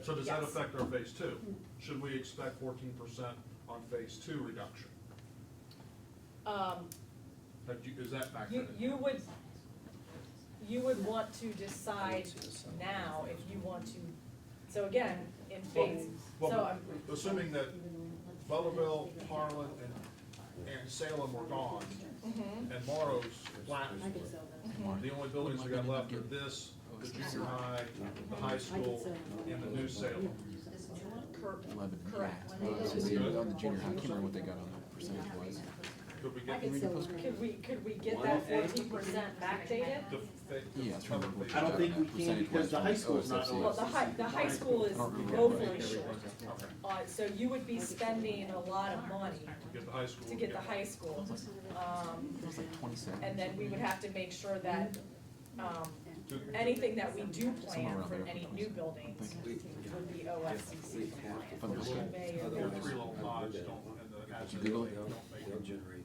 So does that Yes. affect our phase two? Should we expect 14% on phase two reduction? Is that factored in? You would want to decide now if you want to, so again, in phase, so Well, I'm, assuming that Butlerville, Harlan, and Salem were gone, and Morrow's flattened, the only buildings we got left are this, the junior high, the high school, and the new Salem. correct. On the junior high, I can't remember what they got on the percentage wise. Could we get Could we get that 14% backdated? the Yeah, that's right. I don't think we can because the high school's not. Well, the high school is woefully short. So you would be spending a lot of money to get the high school? to get the high school. It was like 27. And then we would have to make sure that, anything that we do plan for any new buildings would be OFCC compliant. May or may The not. three little pods don't, and the hazard Google they it? don't make They'll it. generate.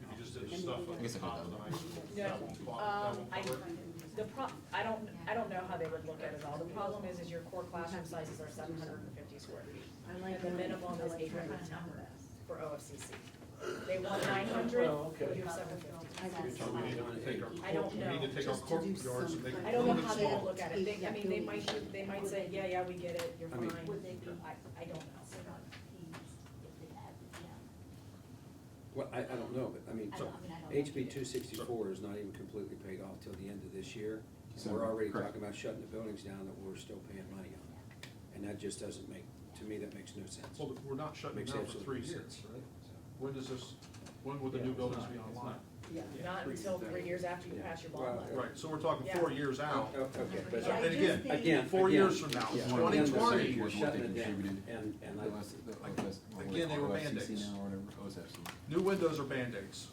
If you just did the stuff I on guess the I top could of the do high school, No, that won't cover it. I don't know how they would look at it all. The problem is your core classroom sizes are 750 square feet. And the minimum is 810 for OFCC. They want 900, we do 750. So we need to take our, I don't we need to know. take our courtyards and make it I a don't know little how bit they would smaller. look at it. They, I mean, they might say, yeah, we get it, you're fine. I don't know. Well, I don't know, but I mean, HB 264 is not even completely paid off till the end of this year. So, We're already correct. talking about shutting the buildings down that we're still paying money on. And that just doesn't make, to me, that makes no sense. Well, we're not shutting it Makes down for 3 absolutely years, sense. right? When does this, when would the new buildings be online? Not until 3 years after you pass your bond letter. Right, so we're talking Yeah. 4 years out. Okay, but Yeah, And again, again. 4 years from now, yeah, 2020, You're was what shutting they it down, contributed. and I, Again, they were OFCC Band-Aids. now or whatever, OSFC. new windows are Band-Aids.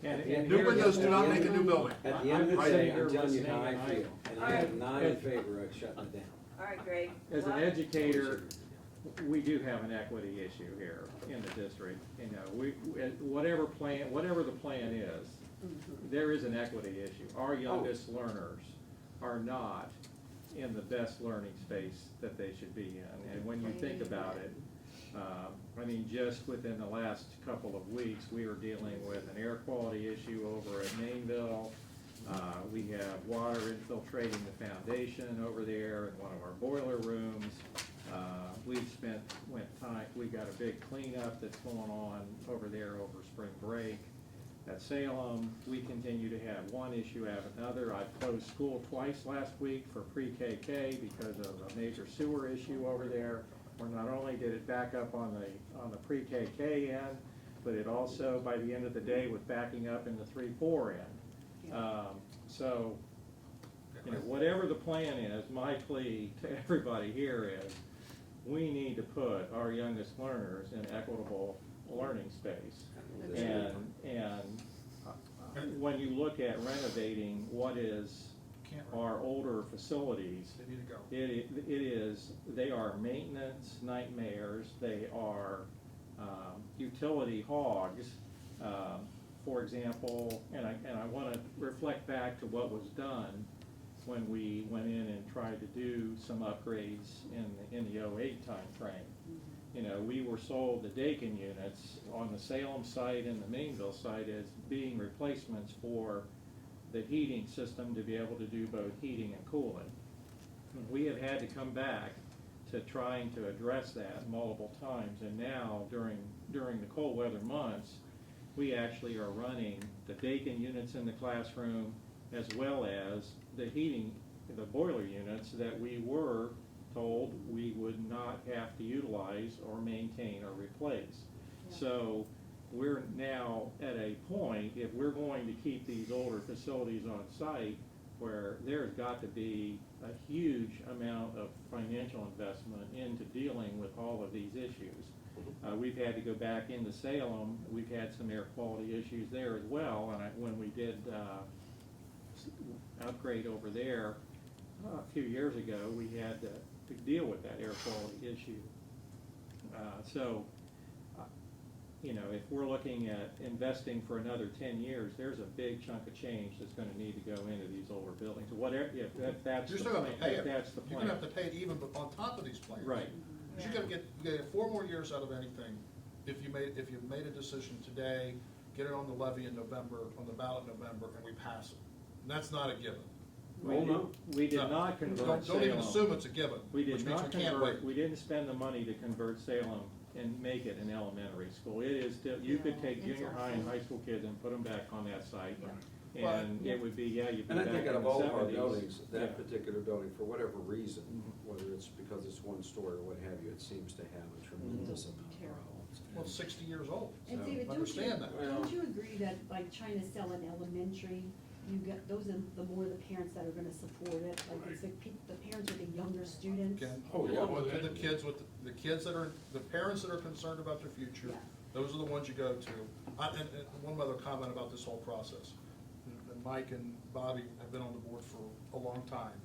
And New here- windows do not make a new building. At the end of the Right. day, You're I'm telling you listening, how I and feel, and I have 9 in favor of shutting it down. All right, Greg. As an What? educator, we do have an equity issue here in the district. You know, whatever the plan is, there is an equity issue. Our youngest learners are not in the best learning space that they should be in. And when you think about it, I mean, just within the last couple of weeks, we were dealing with an air quality issue over at Mainville. We have water infiltrating the foundation over there in one of our boiler rooms. We've got a big cleanup that's going on over there over spring break. At Salem, we continue to have one issue after another. I closed school twice last week for pre-KK because of a major sewer issue over there, where not only did it back up on the pre-KK end, but it also, by the end of the day, was backing up in the 3-4 end. So, you know, whatever the plan is, my plea to everybody here is, we need to put our youngest learners in equitable learning space. And when you look at renovating what is our older facilities, They need to go. they are maintenance nightmares, they are utility hogs. For example, and I want to reflect back to what was done when we went in and tried to do some upgrades in the 08 timeframe. You know, we were sold the Dakin units on the Salem site and the Mainville site as being replacements for the heating system to be able to do both heating and cooling. We have had to come back to trying to address that multiple times, and now during the cold weather months, we actually are running the Dakin units in the classroom as well as the boiler units that we were told we would not have to utilize or maintain or replace. So we're now at a point, if we're going to keep these older facilities on site, where there's got to be a huge amount of financial investment into dealing with all of these issues. We've had to go back into Salem. We've had some air quality issues there as well, and when we did upgrade over there a few years ago, we had to deal with that air quality issue. So you know, if we're looking at investing for another 10 years, there's a big chunk of change that's gonna need to go into these older buildings, whatever, if that's the You're still gonna have to plan, pay if it. that's the You're plan. gonna have to pay it even on top of these plans. Right. Because you get 4 more years out of anything if you made a decision today, get it on the levy in November, on the ballot in November, and we pass it. And that's not a given. We did No. not convert Don't even Salem. assume it's a given, We did which means we not can't convert, wait. we didn't spend the money to convert Salem and make it an elementary school. It is still, you could take junior high and high school kids and put them back on that site. And it would be, you'd be And I back think in out the of all of our 70s. buildings, that Yeah. particular building, for whatever reason, Mhm. whether it's because it's one story or what have you, it seems to have a tremendous amount of problems. Well, it's 60 years old, so And David, understand that. don't you agree that by trying to sell an elementary, you get, those are the more the parents that are gonna support it, like it's the parents with the younger students? Again, Oh, yeah. the kids the kids that are, the parents that are concerned about their future, Yeah. those are the ones you go to. And one other comment about this whole process. And Mike and Bobby have been on the board for a long time.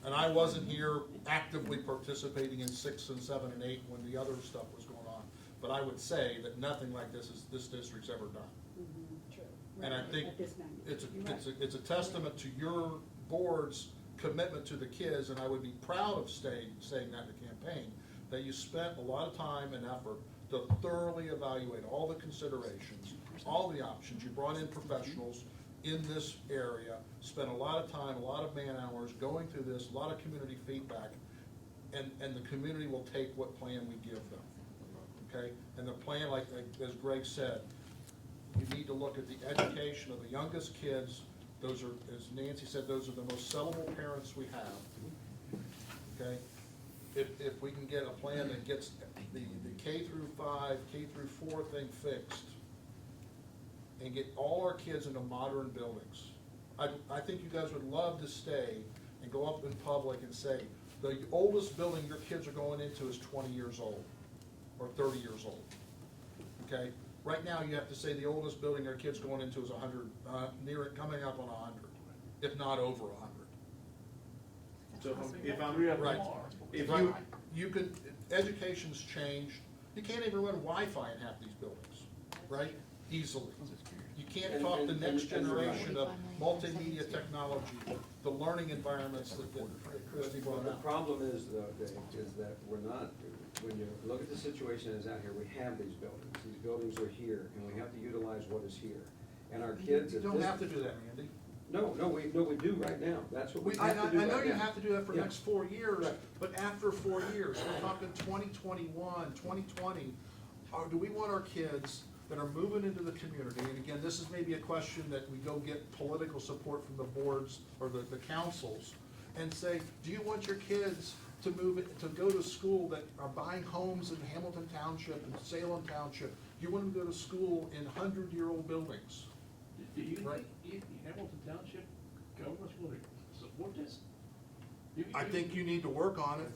And I wasn't here actively participating in 6 and 7 and 8 when the other stuff was going on. But I would say that nothing like this district's ever done. Mhm. True. And I Right, think at this magnitude. You're right. it's a testament to your board's commitment to the kids, and I would be proud of saying that in the campaign, that you spent a lot of time and effort to thoroughly evaluate all the considerations, all the options. You brought in professionals in this area, spent a lot of time, a lot of man hours going through this, a lot of community feedback, and the community will take what plan we give them, okay? And the plan, like as Greg said, you need to look at the education of the youngest kids. Those are, as Nancy said, those are the most sellable parents we have, okay? If we can get a plan that gets the K through 5, K through 4 thing fixed, and get all our kids into modern buildings, I think you guys would love to stay and go up in public and say, the oldest building your kids are going into is 20 years old, or 30 years old, okay? Right now, you have to say the oldest building our kid's going into is 100, coming up on 100, if not over 100. So if I'm, Right. If Right. you could, education's changed, you can't even run Wi-Fi in half these buildings, right? Easily. You can't talk the next generation of multimedia technology, the learning environments that Christie Well, brought the up. problem is, though, Dave, is that we're not, when you look at the situation that's out here, we have these buildings. These buildings are here, and we have to utilize what is here. And our kids You at don't this. have to do that, Randy. No, we do right now. That's what we I have to do right now. know you have to do that for the Yeah. next 4 years, Right. but after 4 years, we're talking 2021, 2020, do we want our kids that are moving into the community, and again, this is maybe a question that we go get political support from the boards or the councils, and say, do you want your kids to to go to school that are buying homes in Hamilton Township and Salem Township? Do you want them to go to school in 100-year-old buildings? do you Right. think Hamilton Township government's will support this? I think you need to work on it.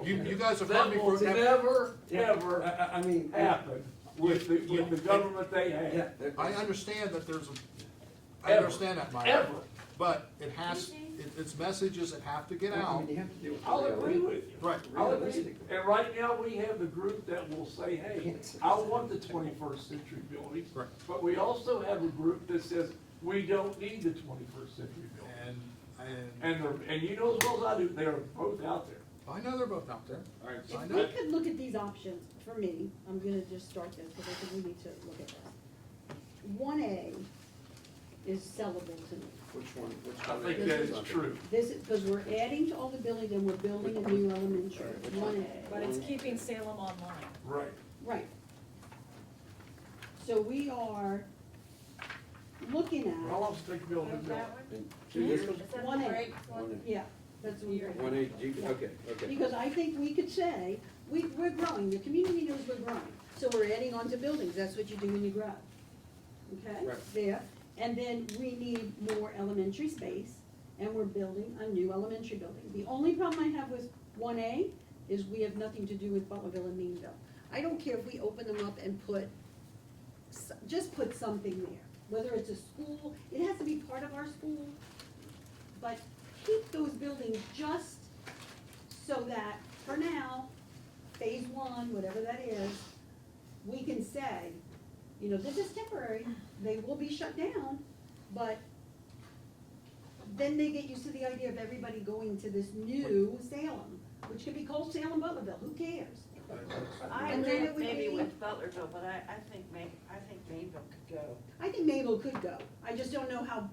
You guys have heard That me will for. never, ever I mean. happen with the government they Yeah. have. I understand that I Ever. understand that, Mike. Ever. But it's messages that have to get out. I mean, you have to do it I'll agree with you. Right. I'll agree. Realistically. And right now, we have the group that will say, hey, I want the 21st century buildings. Right. But we also have a group that says, we don't need the 21st century buildings. And you know as well as I do, they're both out there. I know they're both out there. All right, I If know. we could look at these options, for me, I'm gonna just start this, because I think we need to look at this. 1A is sellable to me. Which one? I think that is true. This is, because we're adding to all the buildings and we're building a new elementary, 1A. But it's keeping Salem online. Right. Right. So we are looking How at, long's it take to build a new building? And see, this was 1A, one, yeah, that's what we're. 180, okay. Because I think we could say, we're growing, the community knows we're growing, so we're adding on to buildings, that's what you do when you grow. Okay? Right. There, and then we need more elementary space, and we're building a new elementary building. The only problem I have with 1A is we have nothing to do with Butlerville and Meanville. I don't care if we open them up and just put something there, whether it's a school, it has to be part of our school, but keep those buildings just so that, for now, phase 1, whatever that is, we can say, you know, this is temporary, they will be shut down, but then they get used to the idea of everybody going to this new Salem, which could be called Salem Butlerville, who cares? I And then agree it would maybe be- with Butlerville, but I think Mainville could go. I think Mabel could go, I just don't know how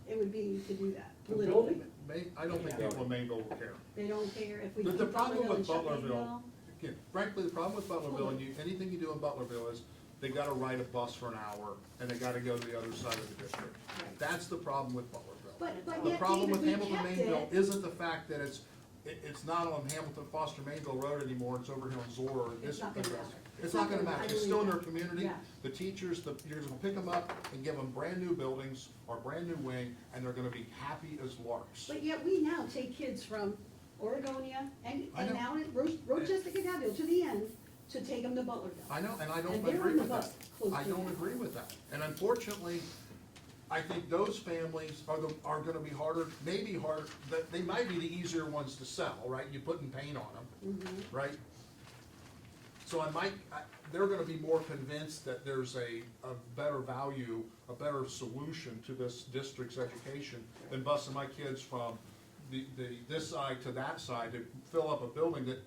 it would be to do that The politically. building? I don't think people in Mainville will care. They don't care if we The keep problem Butlerville and with shut Butlerville, Mainville. again, frankly, the problem with Butlerville, and anything you do in Butlerville is, they gotta ride a bus for an hour, and they gotta go to the other side of the district. Right. That's the problem with Butlerville. But The yet, problem David, with we Hamilton kept Mainville it. isn't the fact that it's not on Hamilton Foster Mainville Road anymore, it's over here on Zora or It's this. not gonna matter. It's not gonna matter, I it's still in their believe that. community, Yeah. the teachers, you're gonna pick them up and give them brand new buildings or brand new wing, and they're gonna be happy as larks. But yet we now take kids from Oregonia and I know. now in Rochester, Cadaville to the end to take them to Butlerville. I know, and I don't And they're agree on the with that. bus close I to don't that. agree with that. And unfortunately, I think those families are gonna be harder, maybe harder, they might be the easier ones to sell, right? You're putting paint on them, Mhm. right? So they're gonna be more convinced that there's a better value, a better solution to this district's education than busing my kids from this side to that side to fill up a building that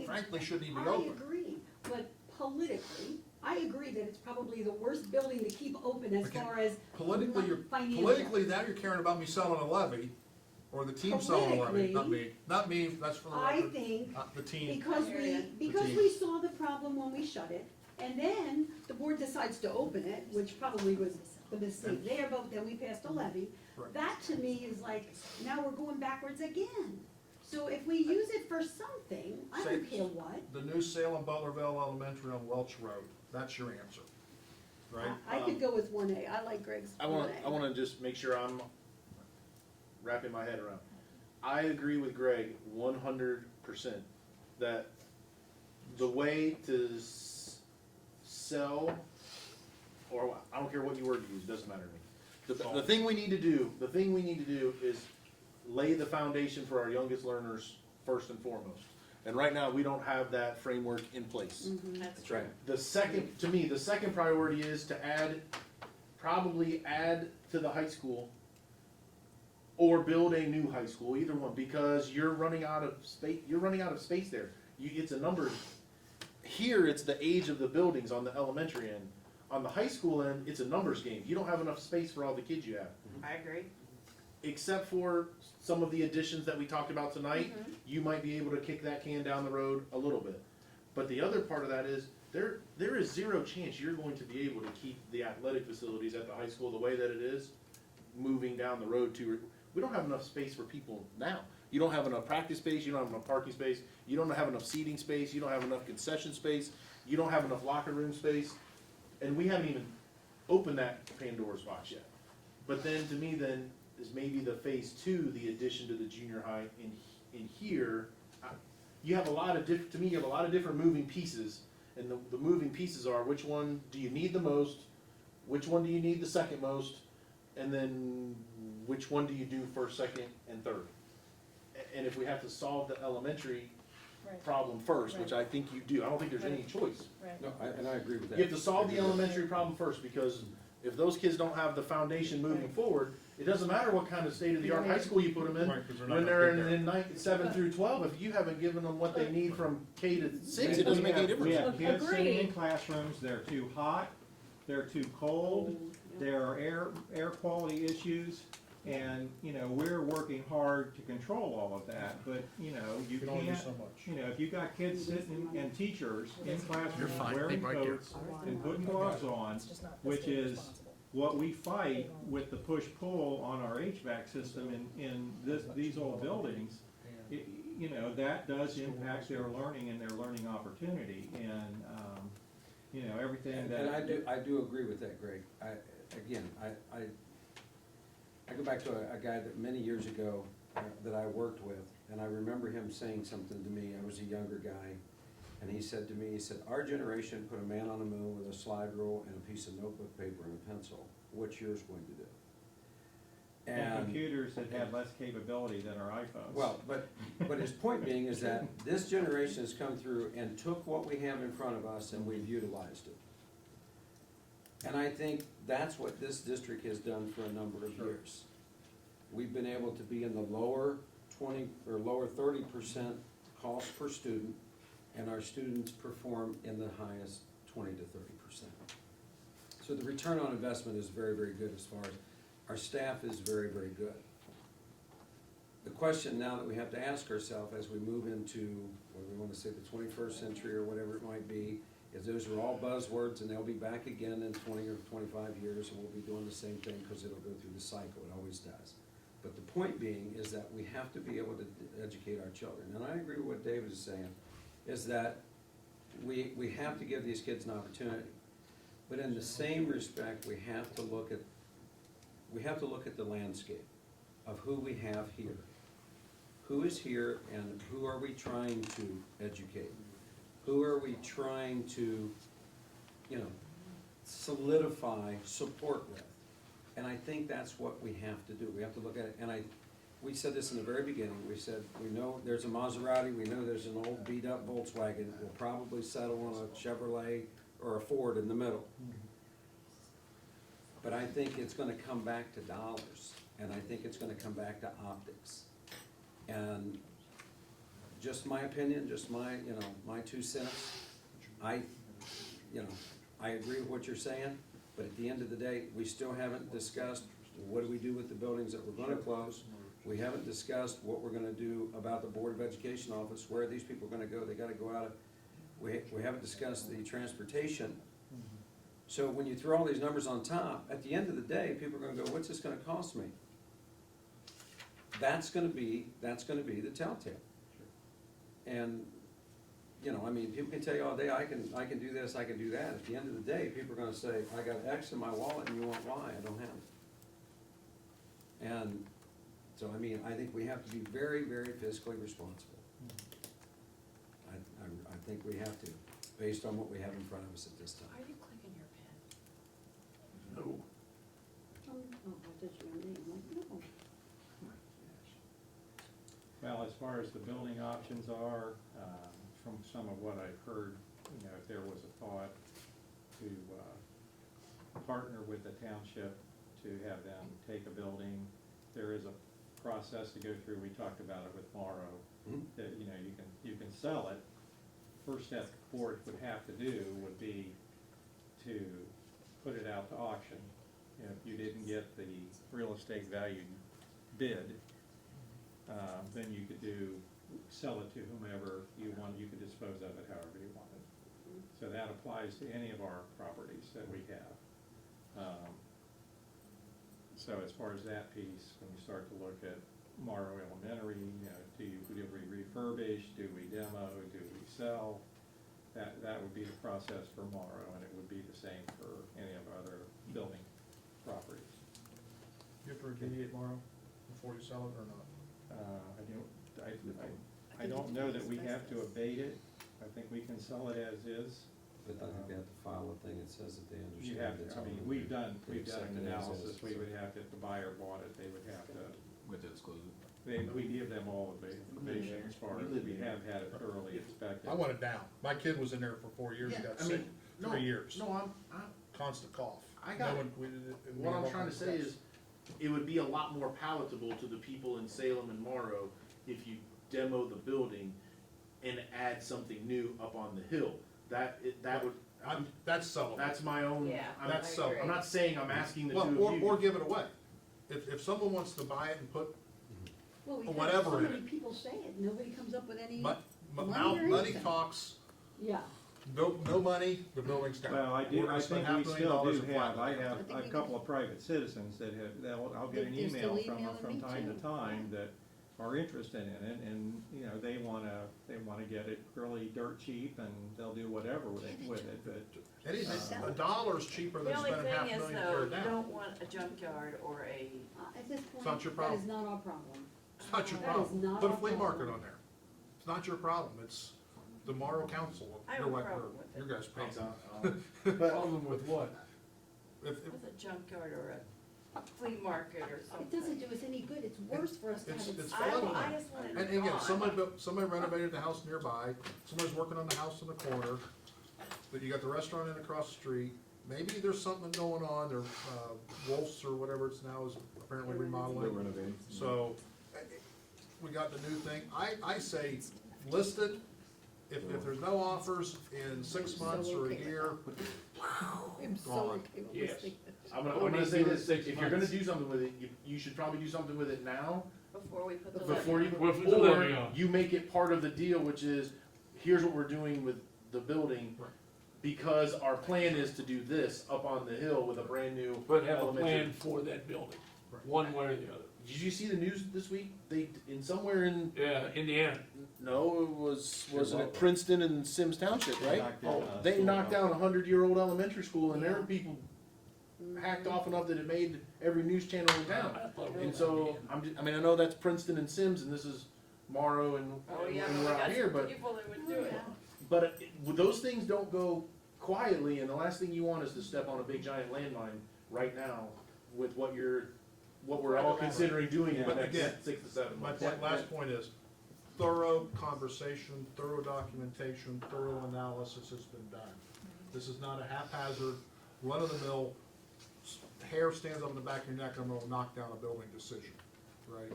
frankly shouldn't even be open. I agree, but politically, I agree that it's probably the worst building to keep open as Okay. far as Politically, financial. now you're caring about me selling a levy, or the team selling a levy, not me, that's for the I record. think The team. because I hear we team. saw the problem when we shut it, and then the board decides to open it, which probably was the mistake there, but then we passed a levy. Right. That to me is like, now we're going backwards again. So if we use it for something, I don't Say- care what, The new Salem Butlerville Elementary on Welch Road, that's your answer, right? I could go with 1A, I like Greg's 1A. I wanna just make sure I'm wrapping my head around. I agree with Greg 100% that the way to sell, or I don't care what you word you use, doesn't matter to me. The thing we need to do is lay the foundation for our youngest learners first and foremost. And right now, we don't have that framework in place. That's That's right. The second priority is to probably add to the high school or build a new high school, either one, because you're running out of space there. It's a number. Here, it's the age of the buildings on the elementary end. On the high school end, it's a numbers game. You don't have enough space for all the kids you have. I agree. Except for some of the additions that we talked about tonight, you might be able to kick that can down the road a little bit. But the other part of that is, there is zero chance you're going to be able to keep the athletic facilities at the high school the way that it is, moving down the road to, we don't have enough space for people now. You don't have enough practice space, you don't have enough parking space, you don't have enough seating space, you don't have enough concession space, you don't have enough locker room space, and we haven't even opened that Pandora's box yet. But then, to me, then, is maybe the phase two, the addition to the junior high in here. You have a lot of different moving pieces, and the moving pieces are, which one do you need the most, which one do you need the second most, and then which one do you do first, second, and third? And if we have to solve the elementary Right. problem first, which I think you do, I don't think there's any choice. Right. No, and I agree with that. You have to solve the elementary problem first, because if those kids don't have the foundation moving forward, it doesn't matter what kind of state-of-the-art high school you put them in. Right, 'cause they're not When gonna they're get there. in 7 through 12, if you haven't given them what they need from K to 6, it doesn't make any We have difference. kids sitting in Agreed. classrooms, they're too hot, they're too cold, there are air quality issues, and, you know, we're working hard to control all of that, but, you know, you You can only do can't, so much. you know, if you got kids sitting and teachers in classrooms fine. wearing Hey, right there. coats and putting gloves on, It's just not the which state is responsible. what we fight with the push-pull on our HVAC system in these old buildings, you know, that does impact their learning and their learning opportunity, and, you know, everything that. And I do agree with that, Greg. I go back to a guy that many years ago that I worked with, and I remember him saying something to me. I was a younger guy, and he said to me, he said, "Our generation put a man on the moon with a slide rule and a piece of notebook paper and a pencil. What's yours going to do?" And computers that had less capability than our iPhones. Well, but his point being is that this generation has come through and took what we have in front of us and we've utilized it. And I think that's what this district has done for a number of years. We've been able to be in the lower 20 or lower 30% cost per student, and our students perform in the highest 20 to 30%. So the return on investment is very, very good as far as, our staff is very, very good. The question now that we have to ask ourselves as we move into, what we want to say, the 21st century or whatever it might be, is those are all buzzwords and they'll be back again in 20 or 25 years and we'll be doing the same thing because it'll go through the cycle, it always does. But the point being is that we have to be able to educate our children. And I agree with what David is saying, is that we have to give these kids an opportunity. But in the same respect, we have to look at the landscape of who we have here. Who is here and who are we trying to educate? Who are we trying to, solidify support with? And I think that's what we have to do. We have to look at it, and we said this in the very beginning. We said, we know there's a Maserati, we know there's an old beat-up Volkswagen. We'll probably settle on a Chevrolet or a Ford in the middle. But I think it's gonna come back to dollars, and I think it's gonna come back to optics. And just my opinion, just my, my 2 cents, I agree with what you're saying, but at the end of the day, we still haven't discussed what do we do with the buildings that we're gonna close. We haven't discussed what we're gonna do about the Board of Education office, where are these people gonna go? They gotta go out of, we haven't discussed the transportation. So when you throw all these numbers on top, at the end of the day, people are gonna go, what's this gonna cost me? That's gonna be the telltale. And, people can tell you all day, I can do this, I can do that. At the end of the day, people are gonna say, I got X in my wallet and you want Y, I don't have it. And so, I think we have to be very, very fiscally responsible. I think we have to, based on what we have in front of us at this time. Are you clicking your pen? No. Oh, I thought you were reading, like, no. Well, as far as the building options are, from some of what I've heard, if there was a thought to partner with the township to have them take a building, there is a process to go through. We talked about it with Morrow, that, you can sell it. First step the board would have to do would be to put it out to auction. If you didn't get the real estate value bid, then you could sell it to whomever you want, you could dispose of it however you wanted. So that applies to any of our properties that we have. So as far as that piece, when you start to look at Morrow Elementary, do we refurbish, do we demo, do we sell? That would be the process for Morrow, and it would be the same for any of our other building properties. You have to remediate Morrow before you sell it or not? I don't know that we have to abate it. I think we can sell it as is. But I think they have to file a thing that says that they You understand. have it's to, on them. we've done They an accept it as analysis. is. We would have to, if the buyer bought it, they would have to, With the disclosure. we give them all the information as far as, we have had it thoroughly inspected. I want it down. My kid was in there for 4 years, he got sick, 3 years. No, I'm, Constant cough. I got No it. one- What I'm trying to say is, it would be a lot more palatable to the people in Salem and Morrow if you demo the building and add something new up on the hill. That would, That's sellable. that's my own, Yeah, that's I agree. I'm not saying I'm asking the Well, two of you. or give it away. If someone wants to buy it and put Well, we've had Whatever so in many it. people say it, nobody comes up with any, money Money talks, yeah. no money, the building's down. Well, I We're gonna think spend we $500,000 still do in flat have, I land. have I think a we couple can- of private citizens that I'll get an They're still email from emailing me time to too. time that are interested in it, and, they wanna get it really dirt cheap, and they'll do whatever with it, but. Anything, $1 cheaper The than only spending thing is $500,000 to though, tear it you down. don't want a junkyard or a, At this point, not your that problem. is not our problem. It's not your That is problem. not Put a our flea problem. market on there. It's not your problem, it's the Morrow Council, I have a problem with it. your guys' Thanks, problem. Problem with what? If- with a junkyard or flea market or It something. doesn't do us any good, it's worse for us to have it. It's I fun. just want it And again, gone. somebody renovated the house nearby, somebody's working on the house in the corner, but you got the restaurant in across the street. Maybe there's something going on, or, Wolf's or whatever it's now is apparently They're remodeling. renovating. So, we got the new thing, I say list it, if there's no offers in 6 months or a year, I'm so gone. okay with Yes. listing it. I'm Well, gonna maybe say in this, 6 if you're gonna months. do something with it, you should probably do something with it now, Before we put the before you, Well, if we put the levy or on. you make it part of the deal, which is, here's what we're doing with the building. Right. Because our plan is to do this up on the hill with a brand new But have a elementary. plan for that building, one way or the other. Did you see the news this week? They, in somewhere in, Yeah, Indiana. no, it wasn't it Princeton and Sims Township, right? Knocked down a They school. knocked down a 100-year-old elementary school, and there were Yeah. people hacked off enough that it made every news channel in town. I thought it was And so, I mean, I know that's Princeton and Sims, and this is Morrow and, Oh, yeah, and but we we're out got here, some but, people that would do it. but those things don't go quietly, and the last thing you want is to step on a big giant landmine right now with what we're all considering doing in the But next again, 6 to 7 my months. last point is, thorough conversation, thorough documentation, thorough analysis has been done. This is not a haphazard, run-of-the-mill, hair stands up in the back of your neck, I'm gonna knock down a building decision, right?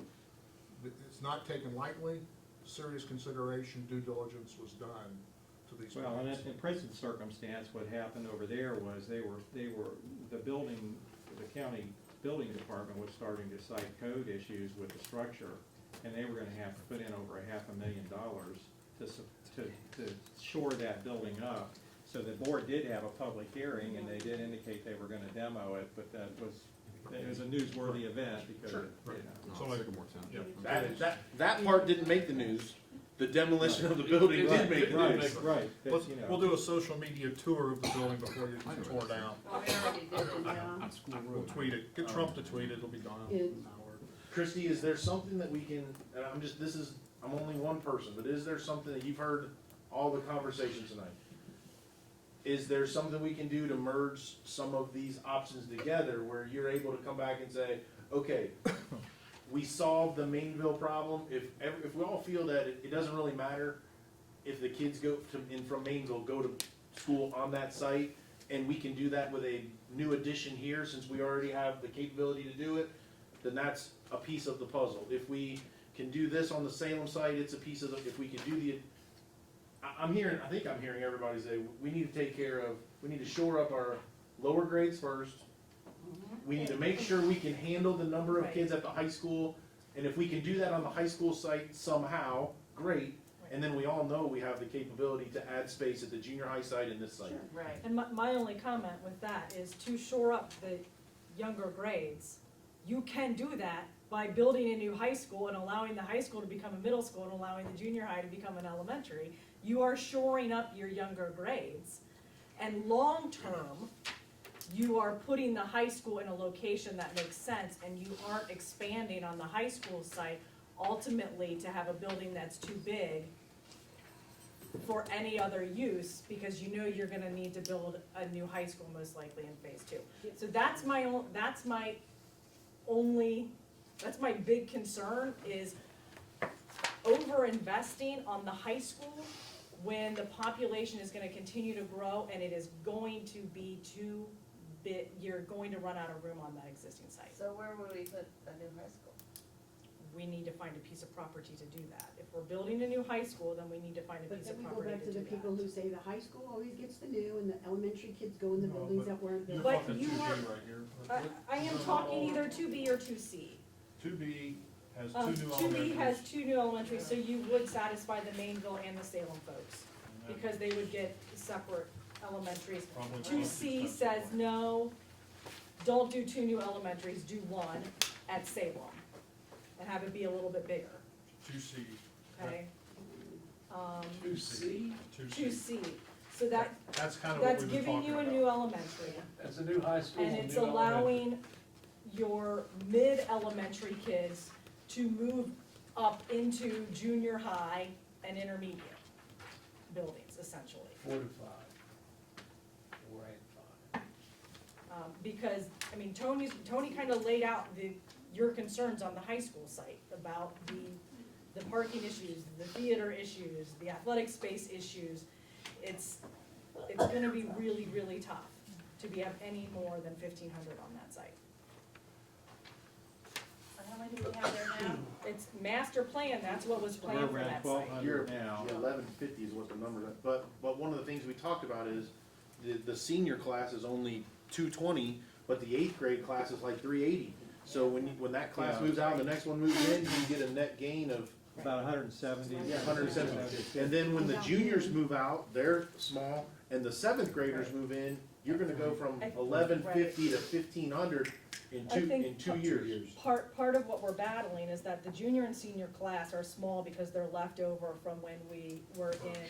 It's not taken lightly, serious consideration, due diligence was done to these Well, plans. in present circumstance, what happened over there was the building, the county building department was starting to cite code issues with the structure, and they were gonna have to put in over $500,000 to shore that building up. So the board did have a public hearing, and they did indicate they were gonna demo it, but it was a newsworthy event because, Sure, you right. know. So Oh, like- Sycamore Town. Yeah. That part didn't make the news. The demolition of the building did make the Right, news. right, Let's, that's, you know. we'll do a social media tour of the building before you tore it down. Oh, we already did. Yeah. School We'll road. tweet it, get Trump to tweet it, it'll be done in Yeah. an hour. Christie, is there something that we can, and I'm only one person, but is there something that you've heard all the conversations tonight? Is there something we can do to merge some of these options together where you're able to come back and say, okay, we solved the Mainville problem, if we all feel that it doesn't really matter if the kids from Mainville go to school on that site, and we can do that with a new addition here, since we already have the capability to do it, then that's a piece of the puzzle. If we can do this on the Salem site, it's a piece of if we can do I think I'm hearing everybody say, we need to shore up our lower grades first. We need to make sure we can handle the number of kids at the high school, and if we can do that on the high school site somehow, great. And then we all know we have the capability to add space at the junior high site and this site. Sure. Right. And my only comment with that is to shore up the younger grades, you can do that by building a new high school and allowing the high school to become a middle school and allowing the junior high to become an elementary. You are shoring up your younger grades. And long-term, you are putting the high school in a location that makes sense, and you aren't expanding on the high school site ultimately to have a building that's too big for any other use, because you know you're gonna need to build a new high school most likely in phase 2. So that's my big concern is over-investing on the high school when the population is gonna continue to grow and it is going to be too big, you're going to run out of room on that existing site. So where would we put a new high school? We need to find a piece of property to do that. If we're building a new high school, then we need to find a But piece then of we go property back to to do the people that. who say the high school always gets the new and the elementary kids go in the No, buildings but that weren't built. But talking you 2B are- right here. I am talking either 2B or 2C. 2B has two new 2B elementaries. has 2 new elementaries, so you would satisfy the Mainville and the Salem folks, because they would get separate elementaries. Probably 2C says, no, don't do 2 new elementaries, do 1 at Salem, and have it be a little bit bigger, 2C. okay? You see, 2C, so that's kind of what we've been giving talking you a about. new elementary, that's a new high school. and a it's new elementary. allowing your mid-elementary kids to move up into junior high and intermediate buildings, essentially. 4 to 5. 4 and 5. Because, I mean, Tony kind of laid out your concerns on the high school site about the parking issues, the theater issues, the athletic space issues. It's gonna be really, really tough to be up any more than 1,500 on that site. How many do we have there now? It's master plan, that's what was planned for We're around that site. 1,200 now. 1150 is what the number, but one of the things we talked about is the senior class is only 220, but the 8th grade class is like 380. So when that class Yeah. moves out, and the next one moves in, you get a net gain of About 170. 170. And then when the juniors move out, they're small, and the 7th graders move in, you're gonna go from 1150 to 1,500 in I think in 2 years. Part of what we're battling is that the junior and senior class are small because they're left over from when we were in,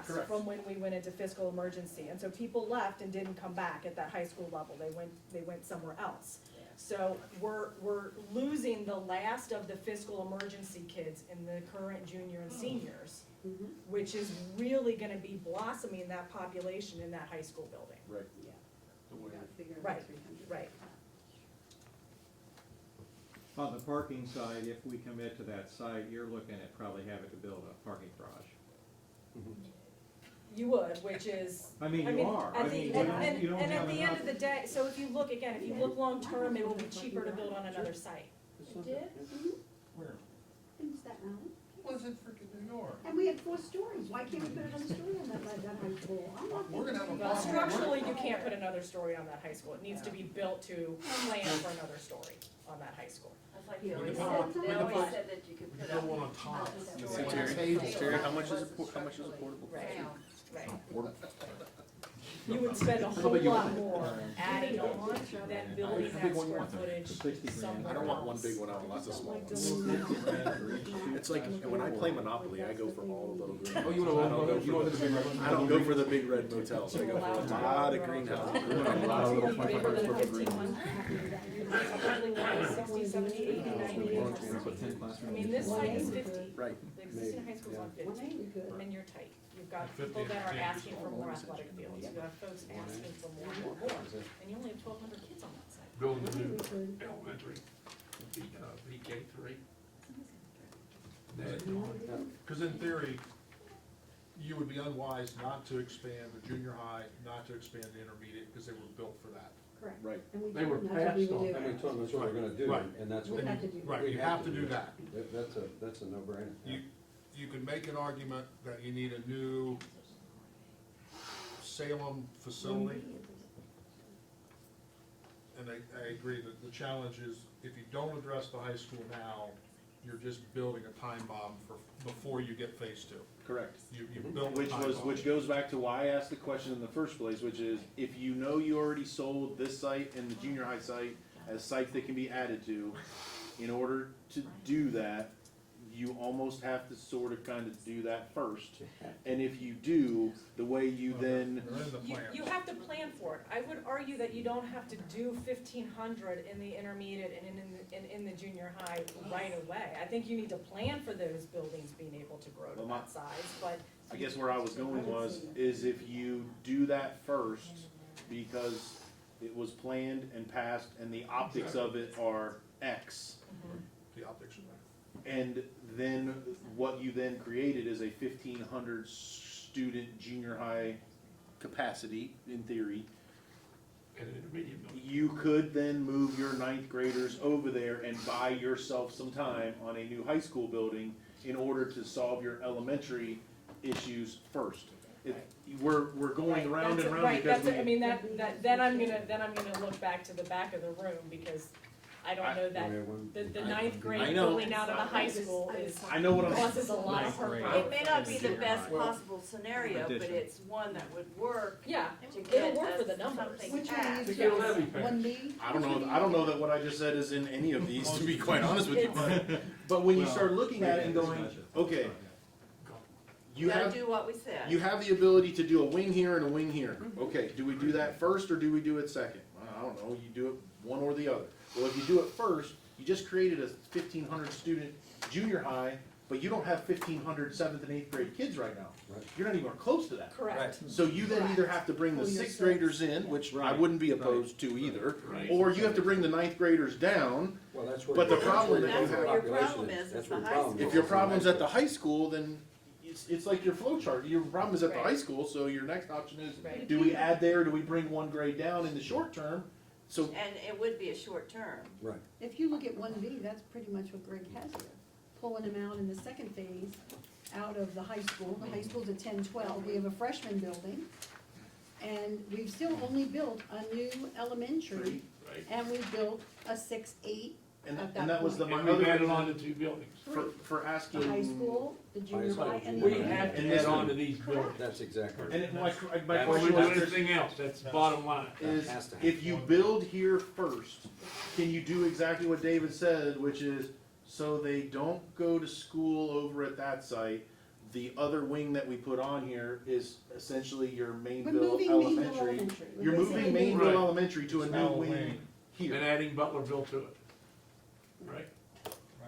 Correct. from when we went into fiscal emergency. And so people left and didn't come back at that high school level, they went somewhere else. So we're losing the last of the fiscal emergency kids in the current junior and seniors, which is really gonna be blossoming that population in that high school building. Right. Right, right. On the parking side, if we commit to that site, you're looking at probably having to build a parking garage. You would, which is. I mean, you are. I mean, you don't And at have the end enough. of the day, so if you look, again, if you look long-term, it will be cheaper to build on another site. It did, Where? in Staten Island. Was it freaking New York? And we had 4 stories, why can't we put another story on that high school? I'm not We're gonna have a Well, problem. structurally, you can't put another story on that high school. It needs to be built to plan for another story on that high school. That's like We they always could said, put- they we could always put- said that you could put Build up. one on top. Terry, how much is a portable? Right, right. Portable. You would spend a whole lot more adding on than building that square footage 60 grand. somewhere I don't want one else. big one, I want lots of small ones. It's like, when I play Monopoly, I go for all of those. Oh, you want the I don't go for the big red motels, I go for a lot of greenhouses. Bigger than a 1,500. Probably like 60, 70, 80, 90 acres. I mean, this site is 50. Right. The existing high school's on 50, and you're tight. You've got 50 people that are and asking for more athletic fields, you've got folks asking for more, and you only have 1,200 kids on that site. Building a new elementary, VK 3. Because in theory, you would be unwise not to expand the junior high, not to expand the intermediate, because they were built for that. Correct. Right. And we They were told them that's what we passed would on. do. And we told them that's what we're gonna do, Right. and that's We what. have to do. Right, we you have to do that. That's a no-brainer. You can make an argument that you need a new Salem facility. And I agree that the challenge is, if you don't address the high school now, you're just building a time bomb before you get phase 2. Correct. You built a time bomb. Which goes back to why I asked the question in the first place, which is, if you know you already sold this site and the junior high site as sites that can be added to, in order to do that, you almost have to sort of kind of do that first. And if you do, the way you then, They're in the plan. You have to plan for it. I would argue that you don't have to do 1,500 in the intermediate and in the junior high right away. I think you need to plan for those buildings being able to grow to Well, that size, but. I guess where I was going was, is if you do that first, because it was planned and passed and the optics of it are X, The optics are there. and then what you then created is a 1,500 student junior high capacity, in theory. And an intermediate building. You could then move your 9th graders over there and buy yourself some time on a new high school building in order to solve your elementary issues first. We're going round and round Right, because that's, I we, mean, then I'm gonna look back to the back of the room, because I don't know that, the 9th I grade know. going out of the high school is, I know what I'm, causes a lot of Ninth grade. heartburn. It may not be the best possible scenario, but Addition. it's one that would work Yeah, to it'll get work for us the numbers. something Which one passed. is To get a levy it? passed. 1B? I don't know that what I just said is in any of these, to be quite honest with you, but when you start looking at it and going, okay, You you gotta have, do what we said. you have the ability to do a wing here and a wing here. Okay, do we do that first or do we do it second? I don't know, you do it one or the other. Well, if you do it first, you just created a 1,500 student junior high but you don't have 1,500 7th and 8th grade kids right now. Right. You're not even close to that. Correct. So you then either have to bring the Pull your 6th graders in, which I wouldn't be opposed to either, or you have to bring the 9th graders down. Well, that's where. But the that's problem where that you your have- population Your problem is That's it's where the your high problem school. If your is. problem's at the high school, then it's like your flow chart. Your problem is at the Right. high school, so your next option is, Right. do we add there, do we bring one grade down in the short term? So, And it would be a short term. Right. If you look at 1B, that's pretty much what Greg has here, pulling them out in the second phase, out of the high school. The high school's a 10-12. We have a freshman building, and we've still only built a new elementary, Right. and we built a 6-8 and, at that and that was the, point. my And we've other added on reason to 2 buildings. for asking. The high school, the junior High high, school, and We the. have And to this add on one- to these buildings. That's exactly. And it, my That's question was, everything else, that's the bottom line. is That has to if you build here first, can you do exactly what David said, which is, so they don't go to school over at that site, the other wing that we put on here is essentially your We're Mainville moving Mainville Elementary. Elementary. We're You're basically moving moving- Mainville Right. Elementary to a new Now wing wing. here. And adding Butlerville to it. Right,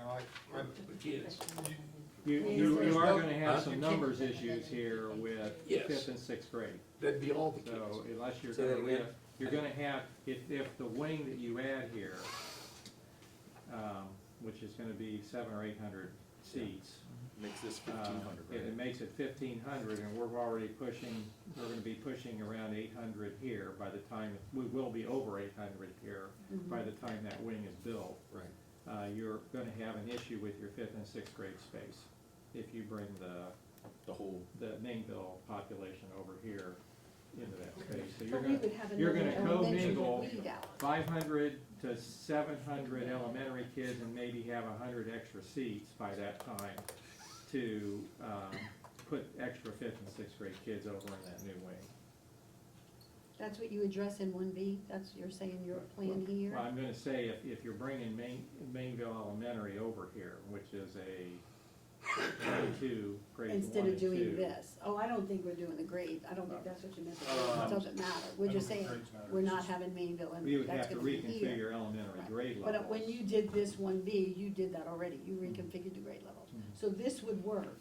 Well, the kids. You are gonna have Huh? some numbers issues here with Yes. 5th and 6th grade. That'd be all the kids. So unless you're Say that gonna, again? you're gonna have, if the wing that you add here, which is gonna be 700 or 800 seats, Makes this it makes it 1,500, and we're already pushing, we're gonna be pushing around 800 here by the time, we will be over 800 here by the time that wing is built. Right. You're gonna have an issue with your 5th and 6th grade space if you bring The whole. the Mainville population over here into that space. So But we would have you're another gonna elementary to co-mingle weed out. 500 to 700 elementary kids and maybe have 100 extra seats by that time to put extra 5th and 6th grade kids over in that new wing. That's what you address in 1B, that's, you're saying your plan here? Well, I'm gonna say if you're bringing Mainville Elementary over here, which is a grade 2, grade 1 Instead of and doing 2. this. Oh, I don't think we're doing the grade, I don't think that's what you meant, Um, it doesn't matter, we're just saying, we're not having Mainville, and We would that's have to gonna be here. reconfigure your elementary Right. grade levels. But when you did this 1B, you did that already, you reconfigured the grade levels. So this would work.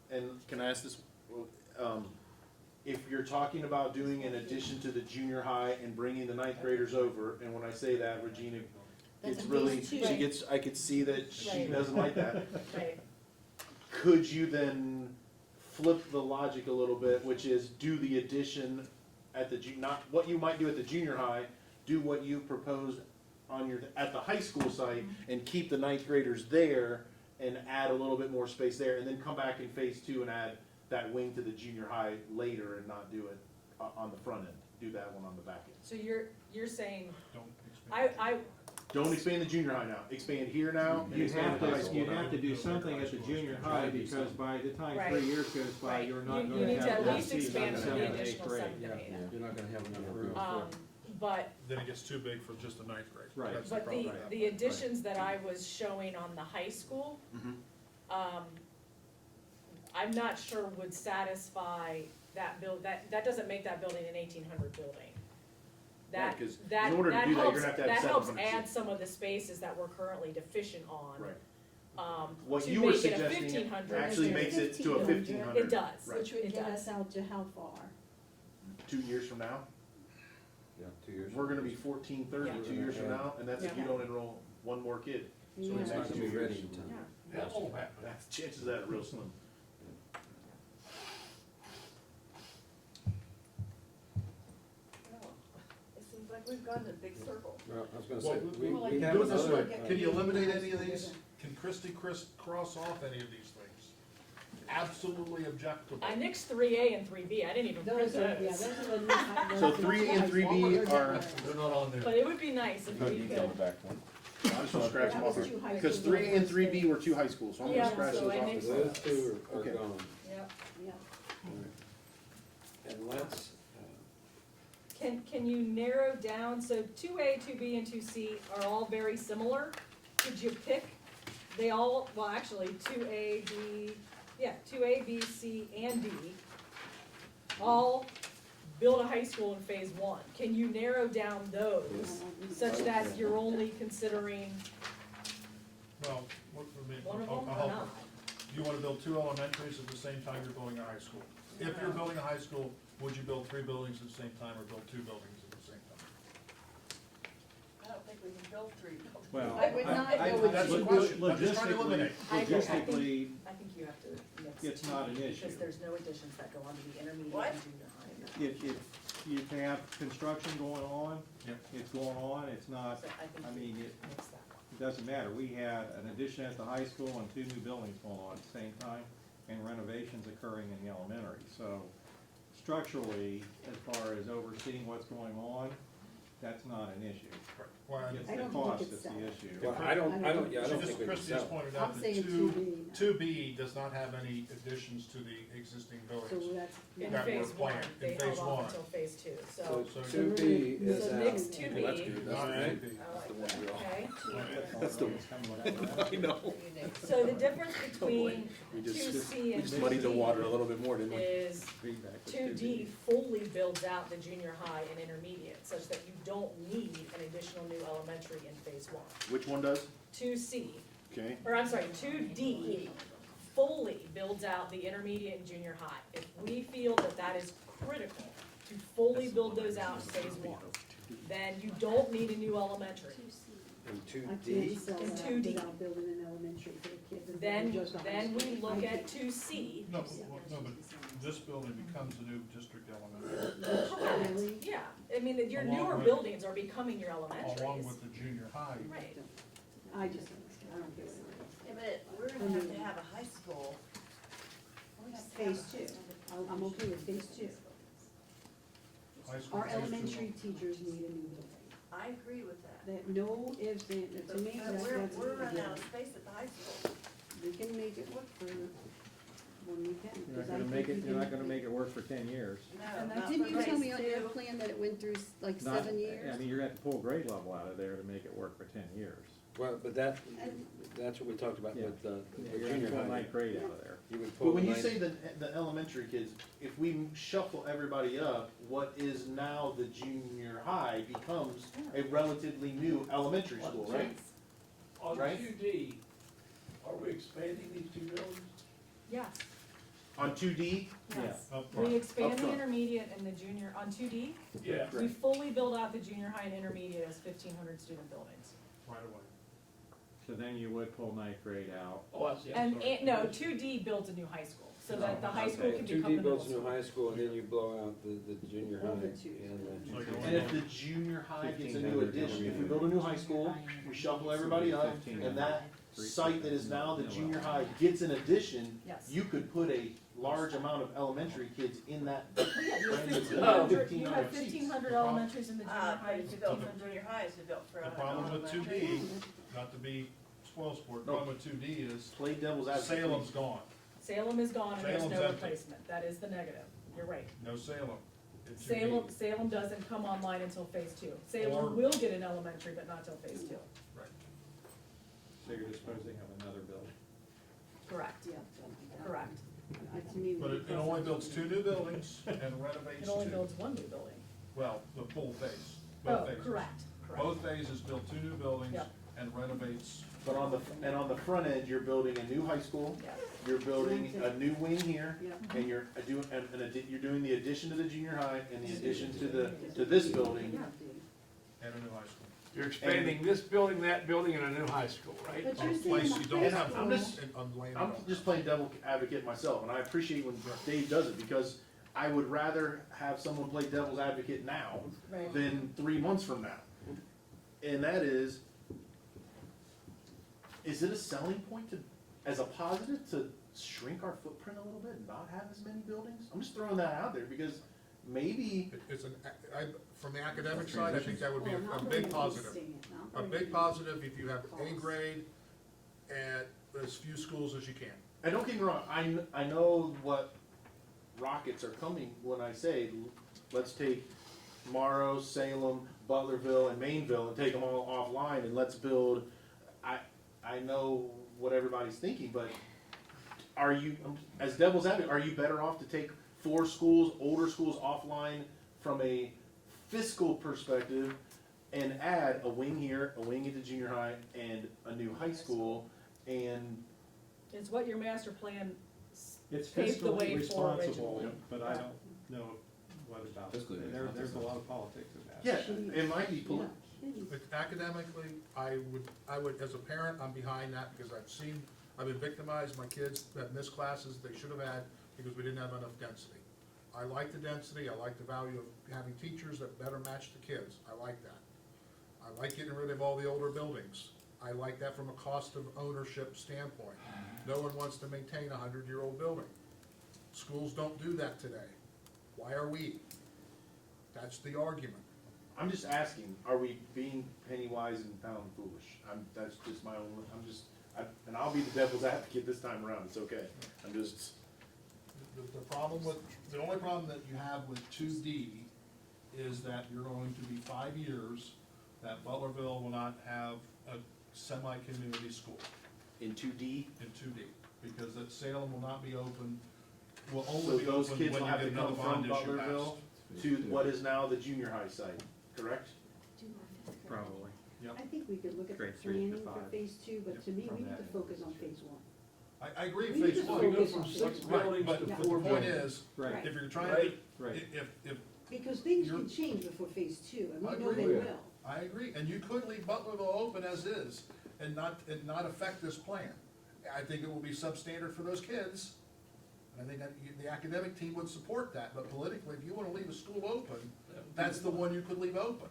And can I ask this, if you're talking about doing in addition to the junior high and bringing the 9th graders over, and when I say that, Regina, That's it's a really, phase two. she gets, I could see that she Right. doesn't like that. Right. Could you then flip the logic a little bit, which is do the addition at the, not what you might do at the junior high, do what you proposed on your, at the high school site, and keep the 9th graders there, and add a little bit more space there, and then come back in phase 2 and add that wing to the junior high later and not do it on the front end, do that one on the back end. So you're saying, don't expand. I, Don't expand the junior high now, expand here now, and You expand have the high to, school you now. have to do something at the junior high, because by the time 3 Right. years goes by, Right. you're not You gonna need to have at enough least seats on expand the for the 7th and 8th additional grade. 7th and 8th. You're not gonna have enough room. But, Then it gets too big for just the 9th grade. Right. That's but problem. the additions that I was showing on the high school, Mhm. I'm not sure would satisfy that that doesn't make that building an 1800 building. Yeah, That, 'cause that, in order to that do that, you're helps, gonna have to have that helps 700 add seats. some of the spaces that we're currently deficient on. Right. What To you were make it a suggesting 1500 actually instead of makes it to a 1500. 1500. It does. Right. Which would It get does. us out to how far? 2 years from now, Yeah, 2 years. we're gonna be 1430 Yeah. 2 years from now, and that's if you Yeah. don't enroll one more kid. So Yeah. it's It's not next gonna 2 be years. ready in time. That won't happen. That's, chances of that are real slim. It seems like we've gone in a big circle. Well, I was gonna Well, say, we, Well, I we think have Do it this another. way, can you eliminate any of these? Can Christie cross off any of these things? Absolutely objectable. I nixed 3A and 3B, I didn't even print Those are, yeah, those. those are the new high. So 3A and 3B are, They're not on there. But it would be nice if we could. I'm just gonna scratch them That off, was two high because schools 3A and on 3B first were 2 high schools, so I'm gonna Yeah, scratch so those I off. nixed as well. Those two are Okay. gone. Yep. Yeah. And let's, Can you narrow down, so 2A, 2B, and 2C are all very similar? Could you pick, they all, well, actually, 2A, B, yeah, 2A, B, C, and D, all build a high school in phase 1. Can you narrow down those such that you're only considering Well, what, I mean, one of I'll them or help not? you wanna build 2 elementaries at the same time you're building a high school. If you're building a high school, would you build 3 buildings at the same time or build 2 buildings at the same time? I don't think we can build 3 buildings. Well, I would not go with That's the two. question, I'm just trying to eliminate. I think- Logistically, I think you have to mix. it's not an because issue. there's no additions that go onto the intermediate What? and junior high. If you have construction going on, Yep. it's going on, it's not, So I think I you mean, it mix that one. it doesn't matter. We had an addition at the high school and 2 new buildings going on at the same time, and renovations occurring in the elementary. So structurally, as far as overseeing what's going on, that's not an issue. Well, It's I the don't think cost it's that's the that. issue. Well, I don't think we can Christie sell. has pointed I'm out that saying 2B. 2B does not have any additions to the existing So buildings. that's. In That were phase one, planned, they in held phase off one. until phase 2, So so. So- two B is So out. mix 2B. Well, that's good. Not That's, 2B. I the like one that, we all- okay? that's the I know. So the difference between We two just, C we and just muddied the 2D water a little bit more, didn't we? is Feedback was 2D fully builds out the junior high and intermediate, such that you don't need an additional new elementary in phase 1. Which one does? 2C, Okay. or I'm sorry, 2D fully builds out the intermediate and junior high. If we feel that that is critical to fully build those out in phase 1, then you don't need a new elementary. And two I D, can't sell And that 2D. without building an elementary for the kids. and Then, just a high then we school. look I at can't. 2C. No, but this building becomes a new district elementary, Really? Yeah, I mean, your Along newer with- buildings are becoming your elementaries. along with the junior high. Right. I just, I don't care what it Yeah, but we're gonna have to have a high school. We have is. to have Phase 2, I'm okay with phase 2. High school Our phase two. elementary teachers need a new building. I agree with that. That no ifs, and, to me, But that's we're a running out given. of space at the high school. We can make it work for, when we can. You're 'cause not I gonna think make we it, you're can not gonna make it work for 10 years. No, And not Didn't for you tell me phase on your 2. plan that it went through like Not- 7 years? I mean, you're at the full grade level out of there to make it work for 10 years. well, but that's what we talked about with the You're at junior full high. ninth grade out of there. You would pull But when you ninth- say the elementary kids, if we shuffle everybody up, what is now the junior high becomes a relatively new elementary school, right? On Right. 2D, are we expanding these 2 buildings? Yes, On 2D, yes. Up We front. expand Up the front. intermediate and the junior, on 2D, Yeah. we fully build out the junior high and intermediate as 1,500 student buildings. Right away. So then you would pull ninth grade out. Oh, I see, I'm And, sorry. no, 2D builds a new high school, so that the high school Okay, can two become D the middle builds a new school. high school, and then you blow out the junior high All the and twos. the. So you're and if the junior high gets a new 1,500 addition, if we build a new high school, we shuffle everybody up, and that site that is now the junior high gets an addition, Yes. you could put a large amount of elementary kids in that. Yeah, you have brand new 1,500, building. you have 1,500 seats. 1,500 elementaries in the junior high But and it's built 1,500. for junior high, it's built for. The problem with 2D, not to be spoil sport, the problem with 2D is Play devil's advocate. Salem's gone, Salem is gone and there's Salem's no empty. replacement, that is the negative, you're right. no Salem. in 2D. Salem doesn't come online until phase 2. Or- Salem will get an elementary, but not till phase 2. So you're disposing of another building. Correct, Yeah. correct. To me, But it only builds 2 new buildings and renovates It only 2. builds one new building. Well, the full phase, Oh, both phases. correct, correct. Both phases build 2 new buildings Yep. and renovates. But on the front end, you're building a new high school, Yeah. you're building a new wing here, Yeah. and you're doing the addition to the junior high and the addition to this building. And a new high school. You're expanding this building, that building, and a new high school, right? But On you're a saying place the you don't high have I'm just- on land. I'm just playing devil advocate myself, and I appreciate when Dave does it, because I would rather have someone play devil's advocate now Right. than 3 months from now. And that is it a selling point to, as a positive, to shrink our footprint a little bit and not have as many buildings? I'm just throwing that out there, because maybe, It's from the academic side, I think that would be a big positive. A big positive if you have A grade at as few schools as you can. and don't get me wrong, I know what rockets are coming when I say, let's take Morrow, Salem, Butlerville, and Mainville and take them all offline and let's build, I know what everybody's thinking, but are you, as devil's advocate, are you better off to take 4 schools, older schools offline from a fiscal perspective and add a wing here, a wing at the junior high, and a new high school, and It's what your master plan It's paved the way fiscally for responsible, originally. but I don't know what about, Fiscally there's a responsible. lot of politics in that. Yeah, it might be, Yeah, kidding. But academically, I would, as a parent, I'm behind that because I've been victimized, my kids have missed classes they should have had because we didn't have enough density. I like the density, I like the value of having teachers that better match the kids, I like that. I like getting rid of all the older buildings, I like that from a cost of ownership standpoint. No one wants to maintain a 100-year-old building. Schools don't do that today. Why are we? That's the argument. I'm just asking, are we being penny wise and pound foolish? That's just my own, and I'll be the devil's advocate this time around, it's okay. I'm just, The only problem that you have with 2D is that you're going to be 5 years that Butlerville will not have a semi-community school in 2D, in 2D, because that Salem will not be open, will so only be those open kids when will you have to get another come from bond issue Butlerville passed. to what is now the junior high site, correct? Probably. I think we could look at the Grade 3 to planning for 5. phase two, but to me, From we need that to focus on phase one. I agree, We need phase to one. We go focus from on 6 phase one. buildings But to the 4 point buildings. is, Right. if you're trying Right. to, Right. if, Because things You're- can change before phase two, and I we know they agree. will. I agree, and you could leave Butlerville open as is and not affect this plan. I think it will be substandard for those kids, and I think that the academic team would support that, but politically, if you wanna leave a school open, that's the one you could leave open.